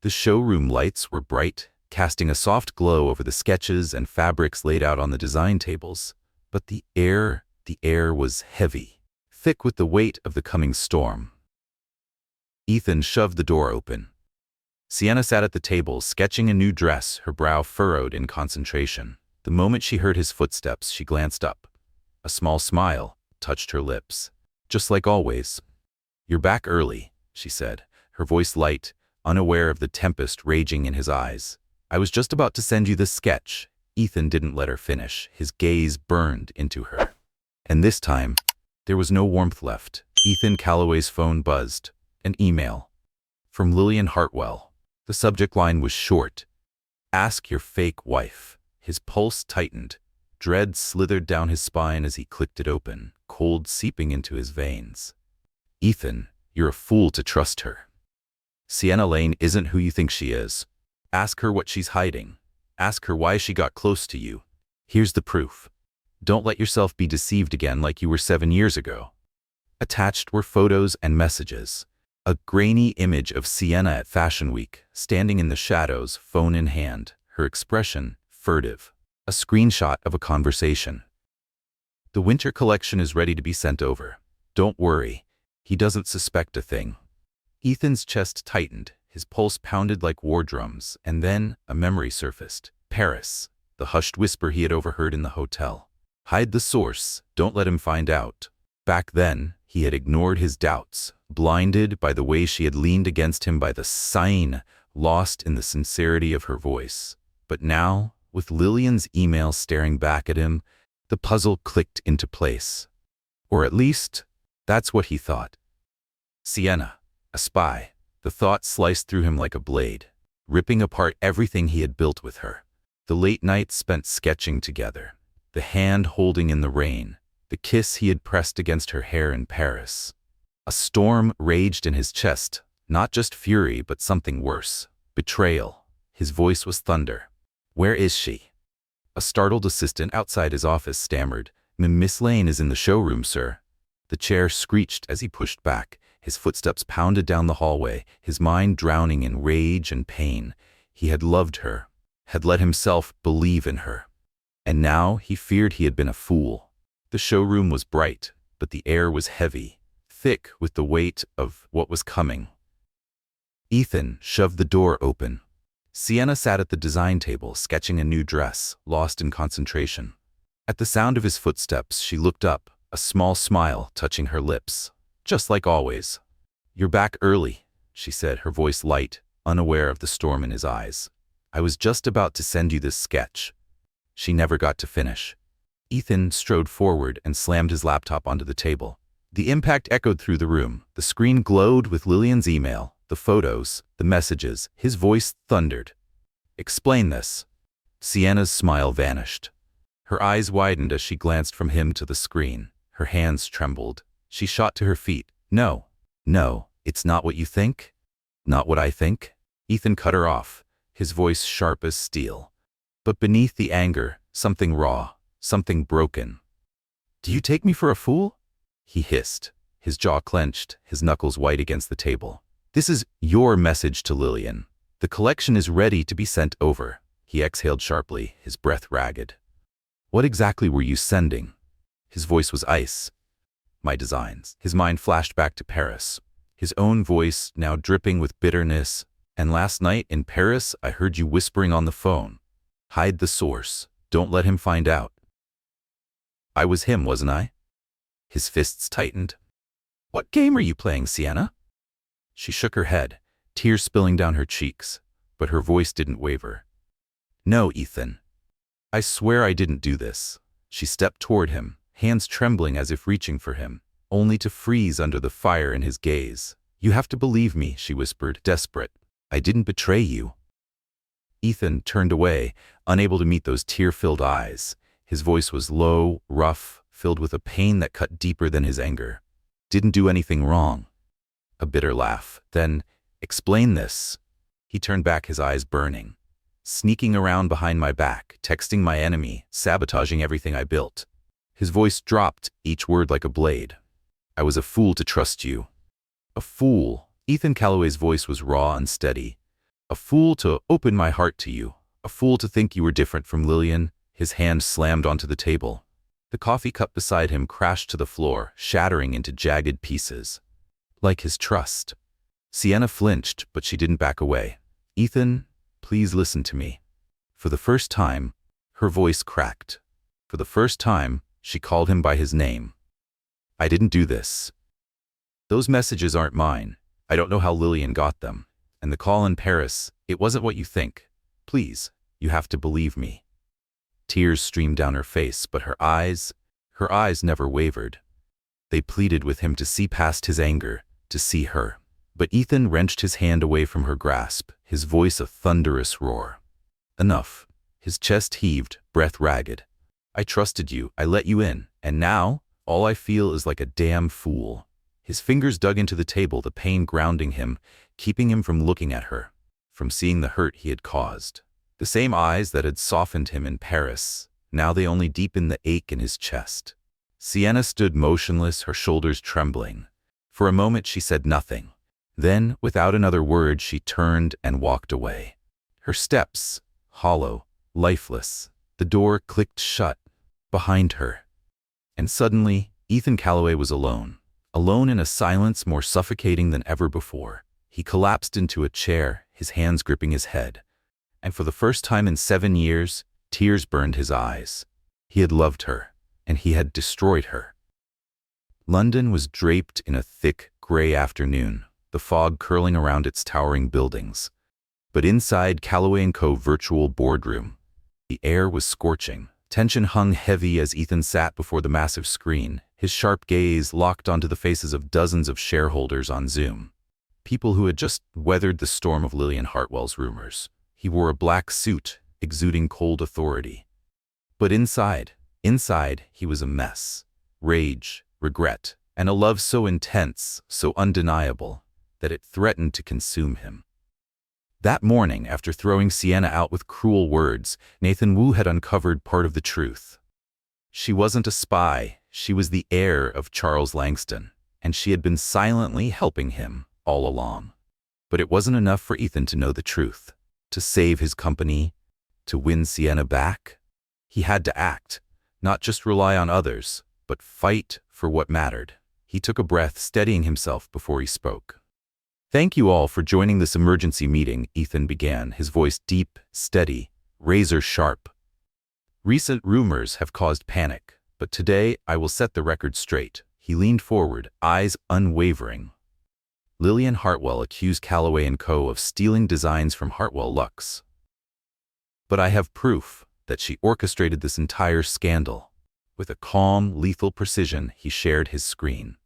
The showroom lights were bright, casting a soft glow over the sketches and fabrics laid out on the design tables. But the air was heavy, thick with the weight of the coming storm. Ethan shoved the door open. Sienna sat at the table, sketching a new dress, her brow furrowed in concentration. The moment she heard his footsteps, she glanced up. A small smile touched her lips. Just like always. You're back early, she said, her voice light, unaware of the tempest raging in his eyes. I was just about to send you this sketch. Ethan didn't let her finish. His gaze burned into her. And this time, there was no warmth left. Ethan Calloway's phone buzzed. An email. From Lillian Hartwell. The subject line was short. Ask your fake wife. His pulse tightened. Dread slithered down his spine as he clicked it open, cold seeping into his veins. Ethan, you're a fool to trust her. Sienna Lane isn't who you think she is. Ask her what she's hiding. Ask her why she got close to you. Here's the proof. Don't let yourself be deceived again like you were 7 years ago. Attached were photos and messages. A grainy image of Sienna at Fashion Week, standing in the shadows, phone in hand, her expression furtive. A screenshot of a conversation. The winter collection is ready to be sent over. Don't worry. He doesn't suspect a thing. Ethan's chest tightened, his pulse pounded like war drums, and then a memory surfaced. Paris, the hushed whisper he had overheard in the hotel. Hide the source, don't let him find out. Back then, he had ignored his doubts, blinded by the way she had leaned against him by the sign, lost in the sincerity of her voice. But now, with Lillian's email staring back at him, the puzzle clicked into place. Or at least, that's what he thought. Sienna, a spy. The thought sliced through him like a blade, ripping apart everything he had built with her. The late nights spent sketching together, the hand holding in the rain, the kiss he had pressed against her hair in Paris. A storm raged in his chest, not just fury but something worse, betrayal. His voice was thunder. "Where is she?" A startled assistant outside his office stammered, "Miss Lane is in the showroom, sir." The chair screeched as he pushed back. His footsteps pounded down the hallway, his mind drowning in rage and pain. He had loved her, had let himself believe in her. And now he feared he had been a fool. The showroom was bright, but the air was heavy, thick with the weight of what was coming. Ethan shoved the door open. Sienna sat at the design table, sketching a new dress, lost in concentration. At the sound of his footsteps, she looked up, a small smile touching her lips. Just like always. "You're back early," she said, her voice light, unaware of the storm in his eyes. "I was just about to send you this sketch." She never got to finish. Ethan strode forward and slammed his laptop onto the table. The impact echoed through the room. The screen glowed with Lillian's email, the photos, the messages. His voice thundered. "Explain this." Sienna's smile vanished. Her eyes widened as she glanced from him to the screen. Her hands trembled. She shot to her feet. "No, it's not what you think. Not what I think." Ethan cut her off, his voice sharp as steel. But beneath the anger, something raw, something broken. "Do you take me for a fool?" he hissed, his jaw clenched, his knuckles white against the table. "This is your message to Lillian. The collection is ready to be sent over." He exhaled sharply, his breath ragged. "What exactly were you sending?" His voice was ice. "My designs." His mind flashed back to Paris, his own voice now dripping with bitterness. "And last night in Paris, I heard you whispering on the phone. Hide the source. Don't let him find out." "I was him, wasn't I?" His fists tightened. "What game are you playing, Sienna?" She shook her head, tears spilling down her cheeks, but her voice didn't waver. "No, Ethan. I swear I didn't do this." She stepped toward him, hands trembling as if reaching for him, only to freeze under the fire in his gaze. "You have to believe me," she whispered, desperate. "I didn't betray you." Ethan turned away, unable to meet those tear-filled eyes. His voice was low, rough, filled with a pain that cut deeper than his anger. "Didn't do anything wrong." A bitter laugh. "Then, explain this." He turned back, his eyes burning. "Sneaking around behind my back, texting my enemy, sabotaging everything I built." His voice dropped, each word like a blade. "I was a fool to trust you." "A fool." Ethan Calloway's voice was raw and steady. "A fool to open my heart to you. A fool to think you were different from Lillian." His hand slammed onto the table. The coffee cup beside him crashed to the floor, shattering into jagged pieces. Like his trust. Sienna flinched, but she didn't back away. "Ethan, please listen to me." For the first time, her voice cracked. For the first time, she called him by his name. "I didn't do this. Those messages aren't mine. I don't know how Lillian got them. And the call in Paris, it wasn't what you think. Please, you have to believe me." Tears streamed down her face, but her eyes never wavered. They pleaded with him to see past his anger, to see her. But Ethan wrenched his hand away from her grasp, his voice a thunderous roar. "Enough." His chest heaved, breath ragged. "I trusted you, I let you in, and now, all I feel is like a damn fool." His fingers dug into the table, the pain grounding him, keeping him from looking at her, from seeing the hurt he had caused. The same eyes that had softened him in Paris, now they only deepened the ache in his chest. Sienna stood motionless, her shoulders trembling. For a moment she said nothing. Then, without another word, she turned and walked away. Her steps, hollow, lifeless. The door clicked shut, behind her. And suddenly, Ethan Calloway was alone. Alone in a silence more suffocating than ever before. He collapsed into a chair, his hands gripping his head. And for the first time in 7 years, tears burned his eyes. He had loved her, and he had destroyed her. London was draped in a thick, gray afternoon, the fog curling around its towering buildings. But inside Calloway & Co. virtual boardroom, The air was scorching. Tension hung heavy as Ethan sat before the massive screen, his sharp gaze locked onto the faces of dozens of shareholders on Zoom. People who had just weathered the storm of Lillian Hartwell's rumors. He wore a black suit, exuding cold authority. But inside, he was a mess. Rage, regret, and a love so intense, so undeniable, that it threatened to consume him. That morning, after throwing Sienna out with cruel words, Nathan Wu had uncovered part of the truth. She wasn't a spy, she was the heir of Charles Langston, and she had been silently helping him all along. But it wasn't enough for Ethan to know the truth, to save his company, to win Sienna back. He had to act, not just rely on others, but fight for what mattered. He took a breath, steadying himself before he spoke. "Thank you all for joining this emergency meeting," Ethan began, his voice deep, steady, razor sharp. "Recent rumors have caused panic, but today I will set the record straight." He leaned forward, eyes unwavering. Lillian Hartwell accused Calloway & Co. of stealing designs from Hartwell Luxe. But I have proof that she orchestrated this entire scandal. With a calm, lethal precision, he shared his screen.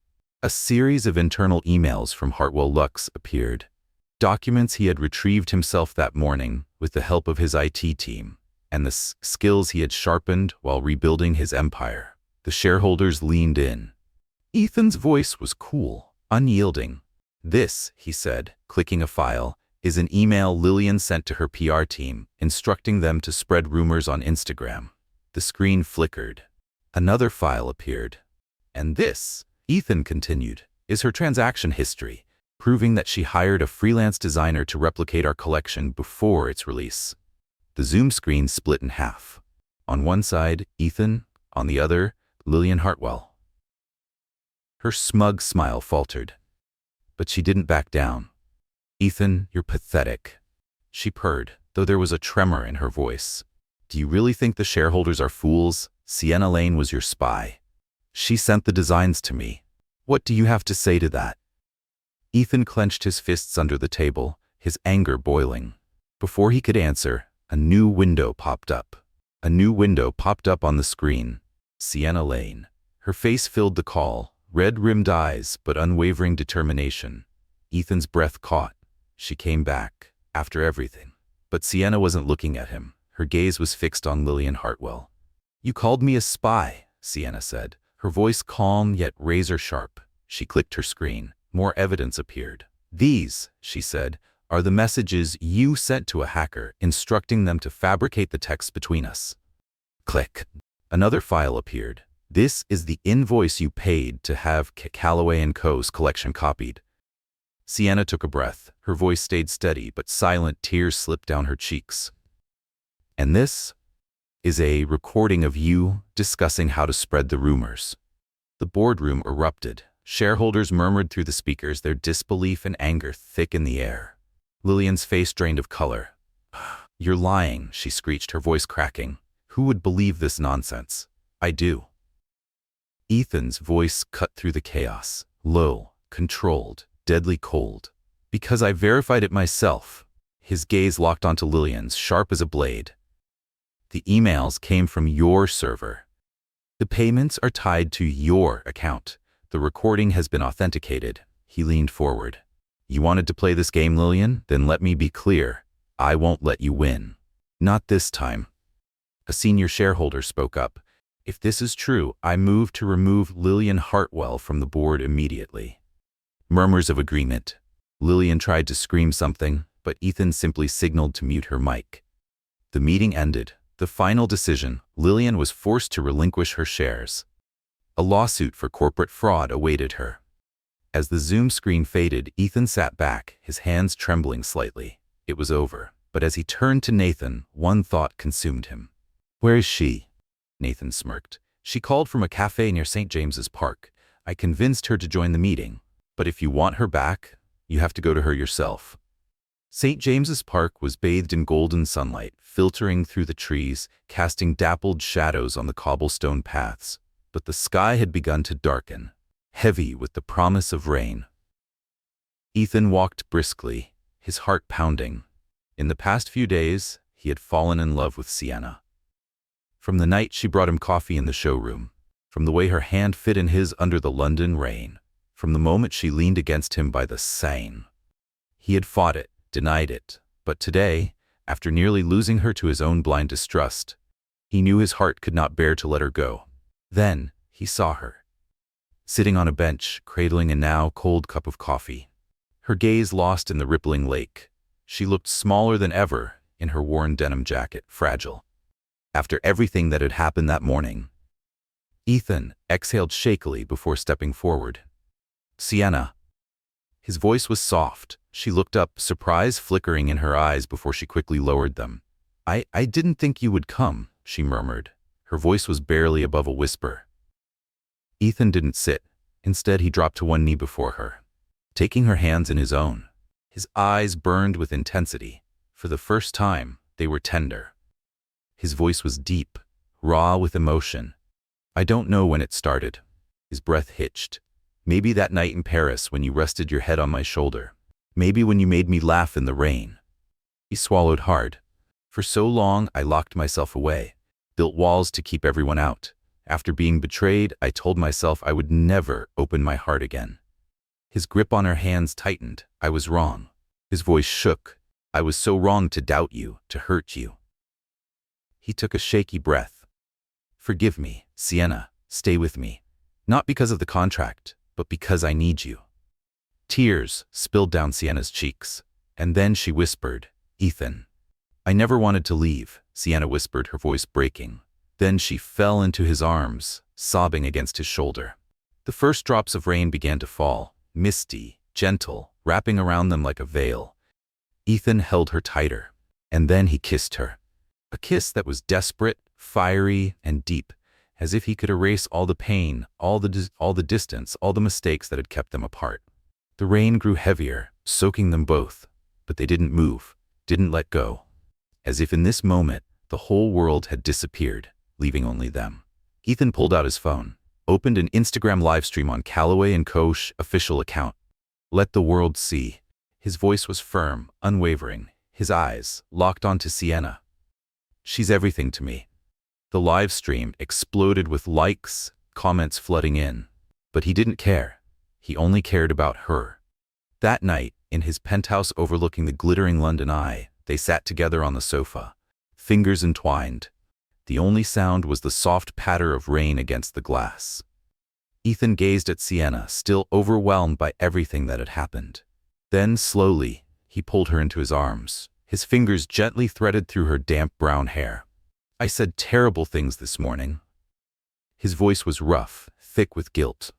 A series of internal emails from Hartwell Luxe appeared. Documents he had retrieved himself that morning with the help of his IT team, and the skills he had sharpened while rebuilding his empire. The shareholders leaned in. Ethan's voice was cool, unyielding. "This," he said, clicking a file, "is an email Lillian sent to her PR team, instructing them to spread rumors on Instagram." The screen flickered. Another file appeared. "And this," Ethan continued, "is her transaction history, proving that she hired a freelance designer to replicate our collection before its release." The Zoom screen split in half. On one side, Ethan, on the other, Lillian Hartwell. Her smug smile faltered. But she didn't back down. "Ethan, you're pathetic," she purred, though there was a tremor in her voice. "Do you really think the shareholders are fools? Sienna Lane was your spy. She sent the designs to me. What do you have to say to that?" Ethan clenched his fists under the table, his anger boiling. Before he could answer, a new window popped up. A new window popped up on the screen. Sienna Lane. Her face filled the call, red-rimmed eyes but unwavering determination. Ethan's breath caught. She came back, after everything. But Sienna wasn't looking at him. Her gaze was fixed on Lillian Hartwell. "You called me a spy," Sienna said, her voice calm yet razor-sharp. She clicked her screen. More evidence appeared. "These," she said, "are the messages you sent to a hacker, instructing them to fabricate the text between us." Click. Another file appeared. "This is the invoice you paid to have Calloway & Co.'s collection copied." Sienna took a breath. Her voice stayed steady, but silent tears slipped down her cheeks. "And this is a recording of you discussing how to spread the rumors." The boardroom erupted. Shareholders murmured through the speakers, their disbelief and anger thick in the air. Lillian's face drained of color. "You're lying," she screeched, her voice cracking. "Who would believe this nonsense?" "I do." Ethan's voice cut through the chaos, low, controlled, deadly cold. "Because I verified it myself." His gaze locked onto Lillian's, sharp as a blade. "The emails came from your server. The payments are tied to your account. The recording has been authenticated." He leaned forward. "You wanted to play this game, Lillian? Then let me be clear. I won't let you win. Not this time." A senior shareholder spoke up. "If this is true, I move to remove Lillian Hartwell from the board immediately." Murmurs of agreement. Lillian tried to scream something, but Ethan simply signaled to mute her mic. The meeting ended. The final decision: Lillian was forced to relinquish her shares. A lawsuit for corporate fraud awaited her. As the Zoom screen faded, Ethan sat back, his hands trembling slightly. It was over. But as he turned to Nathan, one thought consumed him. "Where is she?" Nathan smirked. "She called from a cafe near St. James's Park. I convinced her to join the meeting. But if you want her back, you have to go to her yourself." St. James's Park was bathed in golden sunlight, filtering through the trees, casting dappled shadows on the cobblestone paths. But the sky had begun to darken, heavy with the promise of rain. Ethan walked briskly, his heart pounding. In the past few days, he had fallen in love with Sienna. From the night she brought him coffee in the showroom, from the way her hand fit in his under the London rain, from the moment she leaned against him by the Seine. He had fought it, denied it, but today, after nearly losing her to his own blind distrust, he knew his heart could not bear to let her go. Then he saw her, sitting on a bench, cradling a now cold cup of coffee, her gaze lost in the rippling lake. She looked smaller than ever in her worn denim jacket, fragile. After everything that had happened that morning, Ethan exhaled shakily before stepping forward. "Sienna." His voice was soft. She looked up, surprise flickering in her eyes before she quickly lowered them. I didn't think you would come," she murmured. Her voice was barely above a whisper. Ethan didn't sit. Instead, he dropped to one knee before her, taking her hands in his own. His eyes burned with intensity. For the first time, they were tender. His voice was deep, raw with emotion. "I don't know when it started." His breath hitched. "Maybe that night in Paris when you rested your head on my shoulder. Maybe when you made me laugh in the rain." He swallowed hard. "For so long, I locked myself away, built walls to keep everyone out. After being betrayed, I told myself I would never open my heart again." His grip on her hands tightened. "I was wrong." His voice shook. "I was so wrong to doubt you, to hurt you." He took a shaky breath. "Forgive me, Sienna. Stay with me. Not because of the contract, but because I need you." Tears spilled down Sienna's cheeks, and then she whispered, "Ethan." "I never wanted to leave," Sienna whispered, her voice breaking. Then she fell into his arms, sobbing against his shoulder. The first drops of rain began to fall, misty, gentle, wrapping around them like a veil. Ethan held her tighter, and then he kissed her. A kiss that was desperate, fiery, and deep, as if he could erase all the pain, all the distance, all the mistakes that had kept them apart. The rain grew heavier, soaking them both, but they didn't move, didn't let go. As if in this moment, the whole world had disappeared, leaving only them. Ethan pulled out his phone, opened an Instagram livestream on Calloway & Co.'s official account. "Let the world see." His voice was firm, unwavering, his eyes locked onto Sienna. "She's everything to me." The live stream exploded with likes, comments flooding in. But he didn't care. He only cared about her. That night, in his penthouse overlooking the glittering London Eye, they sat together on the sofa, fingers entwined. The only sound was the soft patter of rain against the glass. Ethan gazed at Sienna, still overwhelmed by everything that had happened. Then, slowly, he pulled her into his arms. His fingers gently threaded through her damp brown hair. "I said terrible things this morning." His voice was rough, thick with guilt.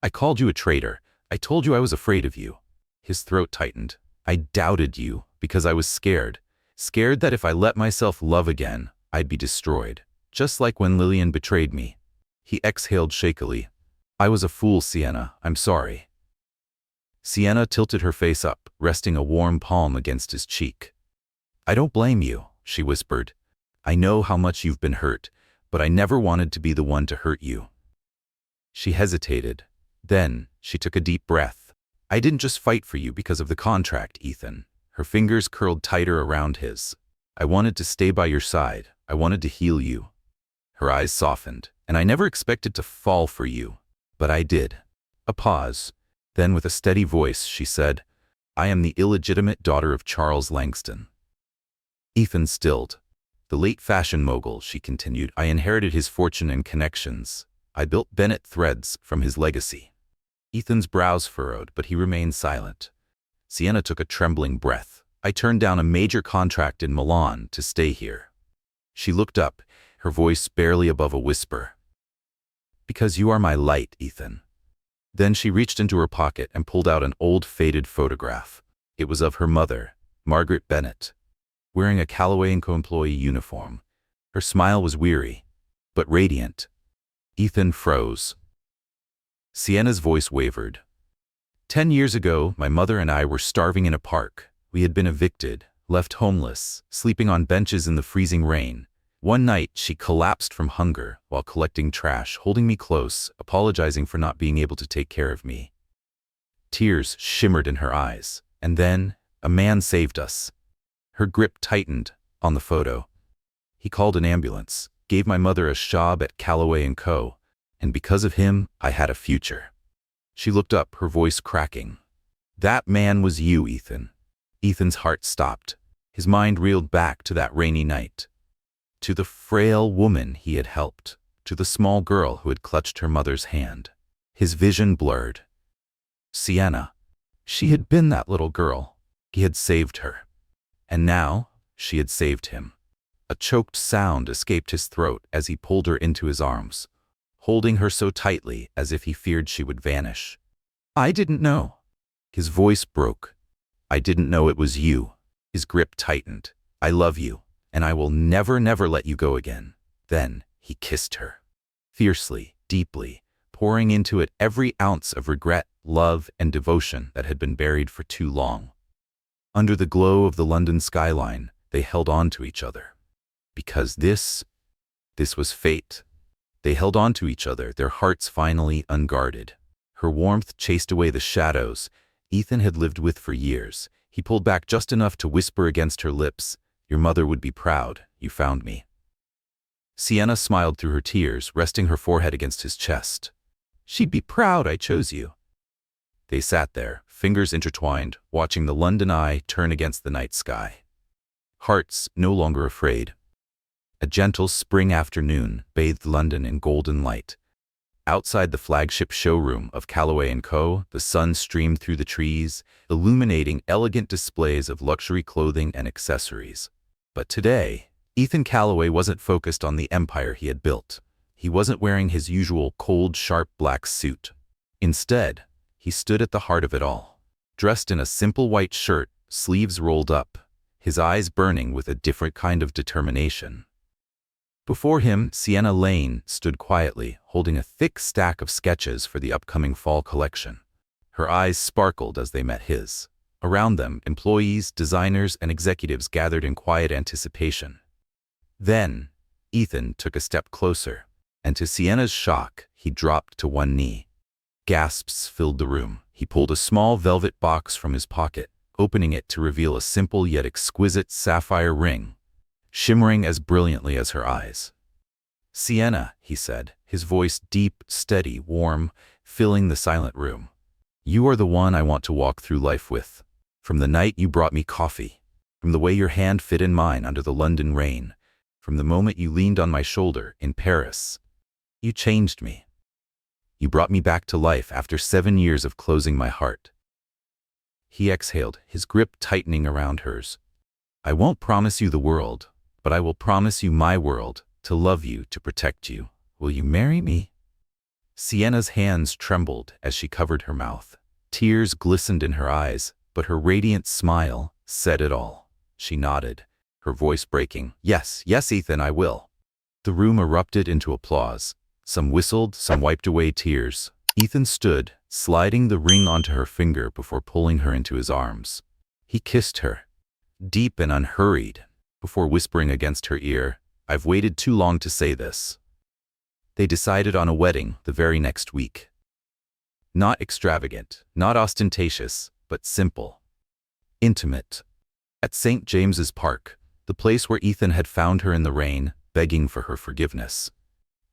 "I called you a traitor. I told you I was afraid of you." His throat tightened. "I doubted you because I was scared. Scared that if I let myself love again, I'd be destroyed. Just like when Lillian betrayed me." He exhaled shakily. "I was a fool, Sienna. I'm sorry." Sienna tilted her face up, resting a warm palm against his cheek. "I don't blame you," she whispered. "I know how much you've been hurt, but I never wanted to be the one to hurt you." She hesitated. Then she took a deep breath. "I didn't just fight for you because of the contract, Ethan." Her fingers curled tighter around his. "I wanted to stay by your side. I wanted to heal you." Her eyes softened. "And I never expected to fall for you. But I did." A pause. Then with a steady voice, she said, "I am the illegitimate daughter of Charles Langston." Ethan stilled. "The late fashion mogul," she continued. "I inherited his fortune and connections. I built Bennett threads from his legacy." Ethan's brows furrowed, but he remained silent. Sienna took a trembling breath. "I turned down a major contract in Milan to stay here." She looked up, her voice barely above a whisper. "Because you are my light, Ethan." Then she reached into her pocket and pulled out an old faded photograph. It was of her mother, Margaret Bennett, wearing a Calloway & Co. employee uniform. Her smile was weary, but radiant. Ethan froze. Sienna's voice wavered. 10 years ago, my mother and I were starving in a park. We had been evicted, left homeless, sleeping on benches in the freezing rain. One night, she collapsed from hunger while collecting trash, holding me close, apologizing for not being able to take care of me. Tears shimmered in her eyes. And then, a man saved us. Her grip tightened on the photo. He called an ambulance. gave my mother a job at Calloway & Co., and because of him, I had a future." She looked up, her voice cracking. "That man was you, Ethan." Ethan's heart stopped. His mind reeled back to that rainy night, to the frail woman he had helped, to the small girl who had clutched her mother's hand. His vision blurred. Sienna. She had been that little girl. He had saved her. And now, she had saved him. A choked sound escaped his throat as he pulled her into his arms, holding her so tightly as if he feared she would vanish. "I didn't know." His voice broke. "I didn't know it was you." His grip tightened. "I love you, and I will never, never let you go again." Then he kissed her. Fiercely, deeply, pouring into it every ounce of regret, love, and devotion that had been buried for too long. Under the glow of the London skyline, they held on to each other. Because this was fate. They held on to each other, their hearts finally unguarded. Her warmth chased away the shadows Ethan had lived with for years. He pulled back just enough to whisper against her lips, "Your mother would be proud. You found me." Sienna smiled through her tears, resting her forehead against his chest. "She'd be proud I chose you." They sat there, fingers intertwined, watching the London eye turn against the night sky. Hearts no longer afraid. A gentle spring afternoon bathed London in golden light. Outside the flagship showroom of Calloway & Co., the sun streamed through the trees, illuminating elegant displays of luxury clothing and accessories. But today, Ethan Calloway wasn't focused on the empire he had built. He wasn't wearing his usual cold, sharp black suit. Instead, he stood at the heart of it all, dressed in a simple white shirt, sleeves rolled up, his eyes burning with a different kind of determination. Before him, Sienna Lane stood quietly, holding a thick stack of sketches for the upcoming fall collection. Her eyes sparkled as they met his. Around them, employees, designers, and executives gathered in quiet anticipation. Then, Ethan took a step closer, and to Sienna's shock, he dropped to one knee. Gasps filled the room. He pulled a small velvet box from his pocket, opening it to reveal a simple yet exquisite sapphire ring, shimmering as brilliantly as her eyes. "Sienna," he said, his voice deep, steady, warm, filling the silent room. "You are the one I want to walk through life with. From the night you brought me coffee, from the way your hand fit in mine under the London rain, from the moment you leaned on my shoulder in Paris. You changed me. You brought me back to life after 7 years of closing my heart." He exhaled, his grip tightening around hers. "I won't promise you the world, but I will promise you my world, to love you, to protect you. Will you marry me?" Sienna's hands trembled as she covered her mouth. Tears glistened in her eyes, but her radiant smile said it all. She nodded, her voice breaking. "Yes, yes, Ethan, I will." The room erupted into applause. Some whistled, some wiped away tears. Ethan stood, sliding the ring onto her finger before pulling her into his arms. He kissed her, deep and unhurried, before whispering against her ear, "I've waited too long to say this." They decided on a wedding the very next week. Not extravagant, not ostentatious, but simple, intimate. At St. James's Park, the place where Ethan had found her in the rain, begging for her forgiveness.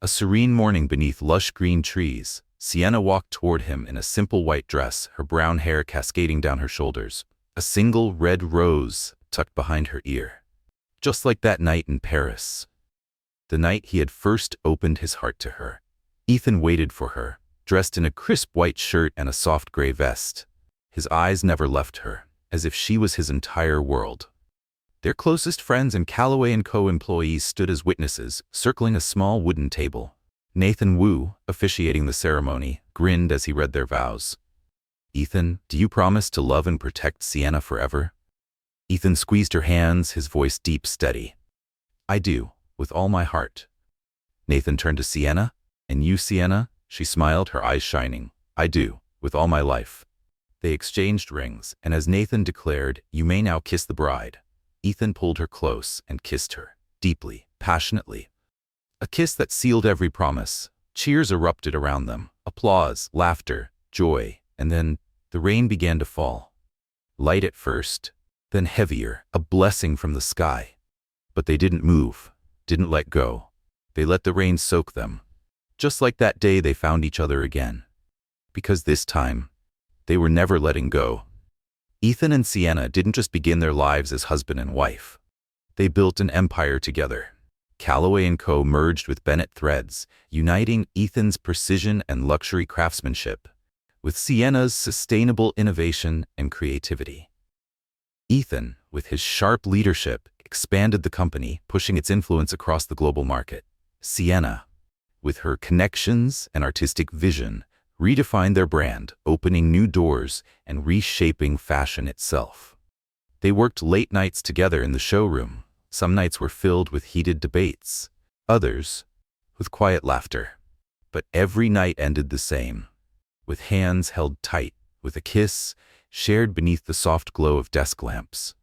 A serene morning beneath lush green trees, Sienna walked toward him in a simple white dress, her brown hair cascading down her shoulders, a single red rose tucked behind her ear. Just like that night in Paris. The night he had first opened his heart to her. Ethan waited for her, dressed in a crisp white shirt and a soft gray vest. His eyes never left her, as if she was his entire world. Their closest friends and Calloway & Co. employees stood as witnesses, circling a small wooden table. Nathan Wu, officiating the ceremony, grinned as he read their vows. "Ethan, do you promise to love and protect Sienna forever?" Ethan squeezed her hands, his voice deep, steady. "I do, with all my heart." Nathan turned to Sienna. "And you, Sienna?" She smiled, her eyes shining. "I do, with all my life." They exchanged rings, and as Nathan declared, "You may now kiss the bride," Ethan pulled her close and kissed her, deeply, passionately. A kiss that sealed every promise. Cheers erupted around them, applause, laughter, joy, and then the rain began to fall. Light at first, then heavier, a blessing from the sky. But they didn't move, didn't let go. They let the rain soak them. Just like that day they found each other again. Because this time, they were never letting go. Ethan and Sienna didn't just begin their lives as husband and wife. They built an empire together. Calloway & Co. merged with Bennett Threads, uniting Ethan's precision and luxury craftsmanship with Sienna's sustainable innovation and creativity. Ethan, with his sharp leadership, expanded the company, pushing its influence across the global market. Sienna, with her connections and artistic vision, redefined their brand, opening new doors and reshaping fashion itself. They worked late nights together in the showroom. Some nights were filled with heated debates, others with quiet laughter. But every night ended the same, with hands held tight, with a kiss shared beneath the soft glow of desk lamps.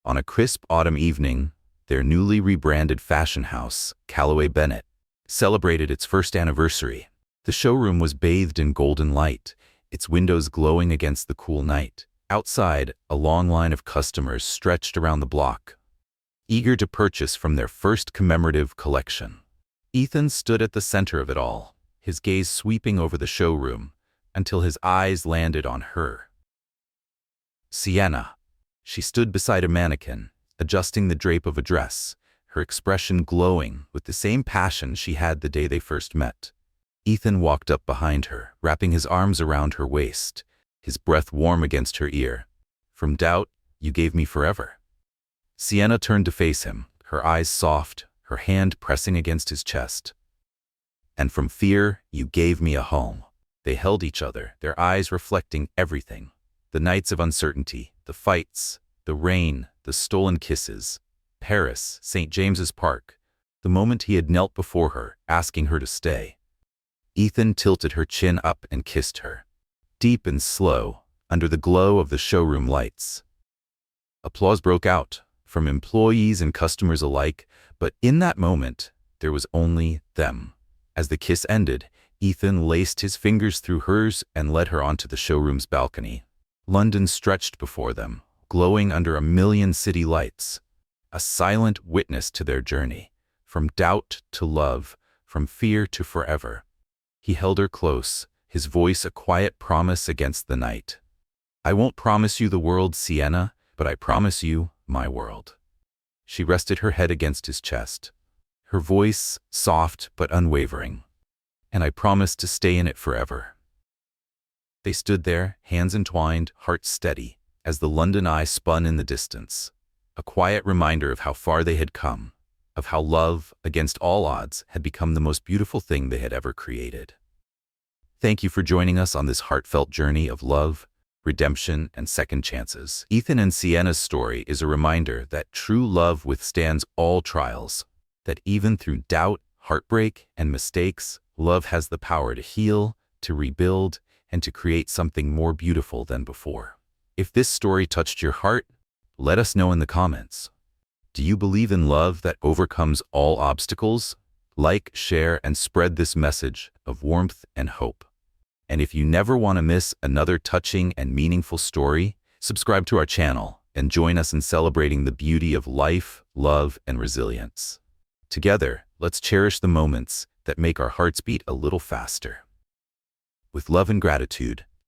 On a crisp autumn evening, their newly rebranded fashion house, Calloway Bennett, celebrated its first anniversary. The showroom was bathed in golden light, its windows glowing against the cool night. Outside, a long line of customers stretched around the block, eager to purchase from their first commemorative collection. Ethan stood at the center of it all, his gaze sweeping over the showroom until his eyes landed on her. Sienna. She stood beside a mannequin, adjusting the drape of a dress, her expression glowing with the same passion she had the day they first met. Ethan walked up behind her, wrapping his arms around her waist, his breath warm against her ear. "From doubt, you gave me forever." Sienna turned to face him, her eyes soft, her hand pressing against his chest. "And from fear, you gave me a home." They held each other, their eyes reflecting everything. The nights of uncertainty, the fights, the rain, the stolen kisses. Paris, St. James's Park, the moment he had knelt before her, asking her to stay. Ethan tilted her chin up and kissed her, deep and slow, under the glow of the showroom lights. Applause broke out, from employees and customers alike, but in that moment, there was only them. As the kiss ended, Ethan laced his fingers through hers and led her onto the showroom's balcony. London stretched before them, glowing under a million city lights, a silent witness to their journey, from doubt to love, from fear to forever. He held her close, his voice a quiet promise against the night. "I won't promise you the world, Sienna, but I promise you my world." She rested her head against his chest, her voice soft but unwavering. "And I promise to stay in it forever." They stood there, hands entwined, hearts steady, as the London Eye spun in the distance, a quiet reminder of how far they had come, of how love, against all odds, had become the most beautiful thing they had ever created. Thank you for joining us on this heartfelt journey of love, redemption, and second chances. Ethan and Sienna's story is a reminder that true love withstands all trials, that even through doubt, heartbreak, and mistakes, love has the power to heal, to rebuild, and to create something more beautiful than before. If this story touched your heart, let us know in the comments. Do you believe in love that overcomes all obstacles? Like, share, and spread this message of warmth and hope. And if you never want to miss another touching and meaningful story, subscribe to our channel and join us in celebrating the beauty of life, love, and resilience. Together, let's cherish the moments that make our hearts beat a little faster. With love and gratitude,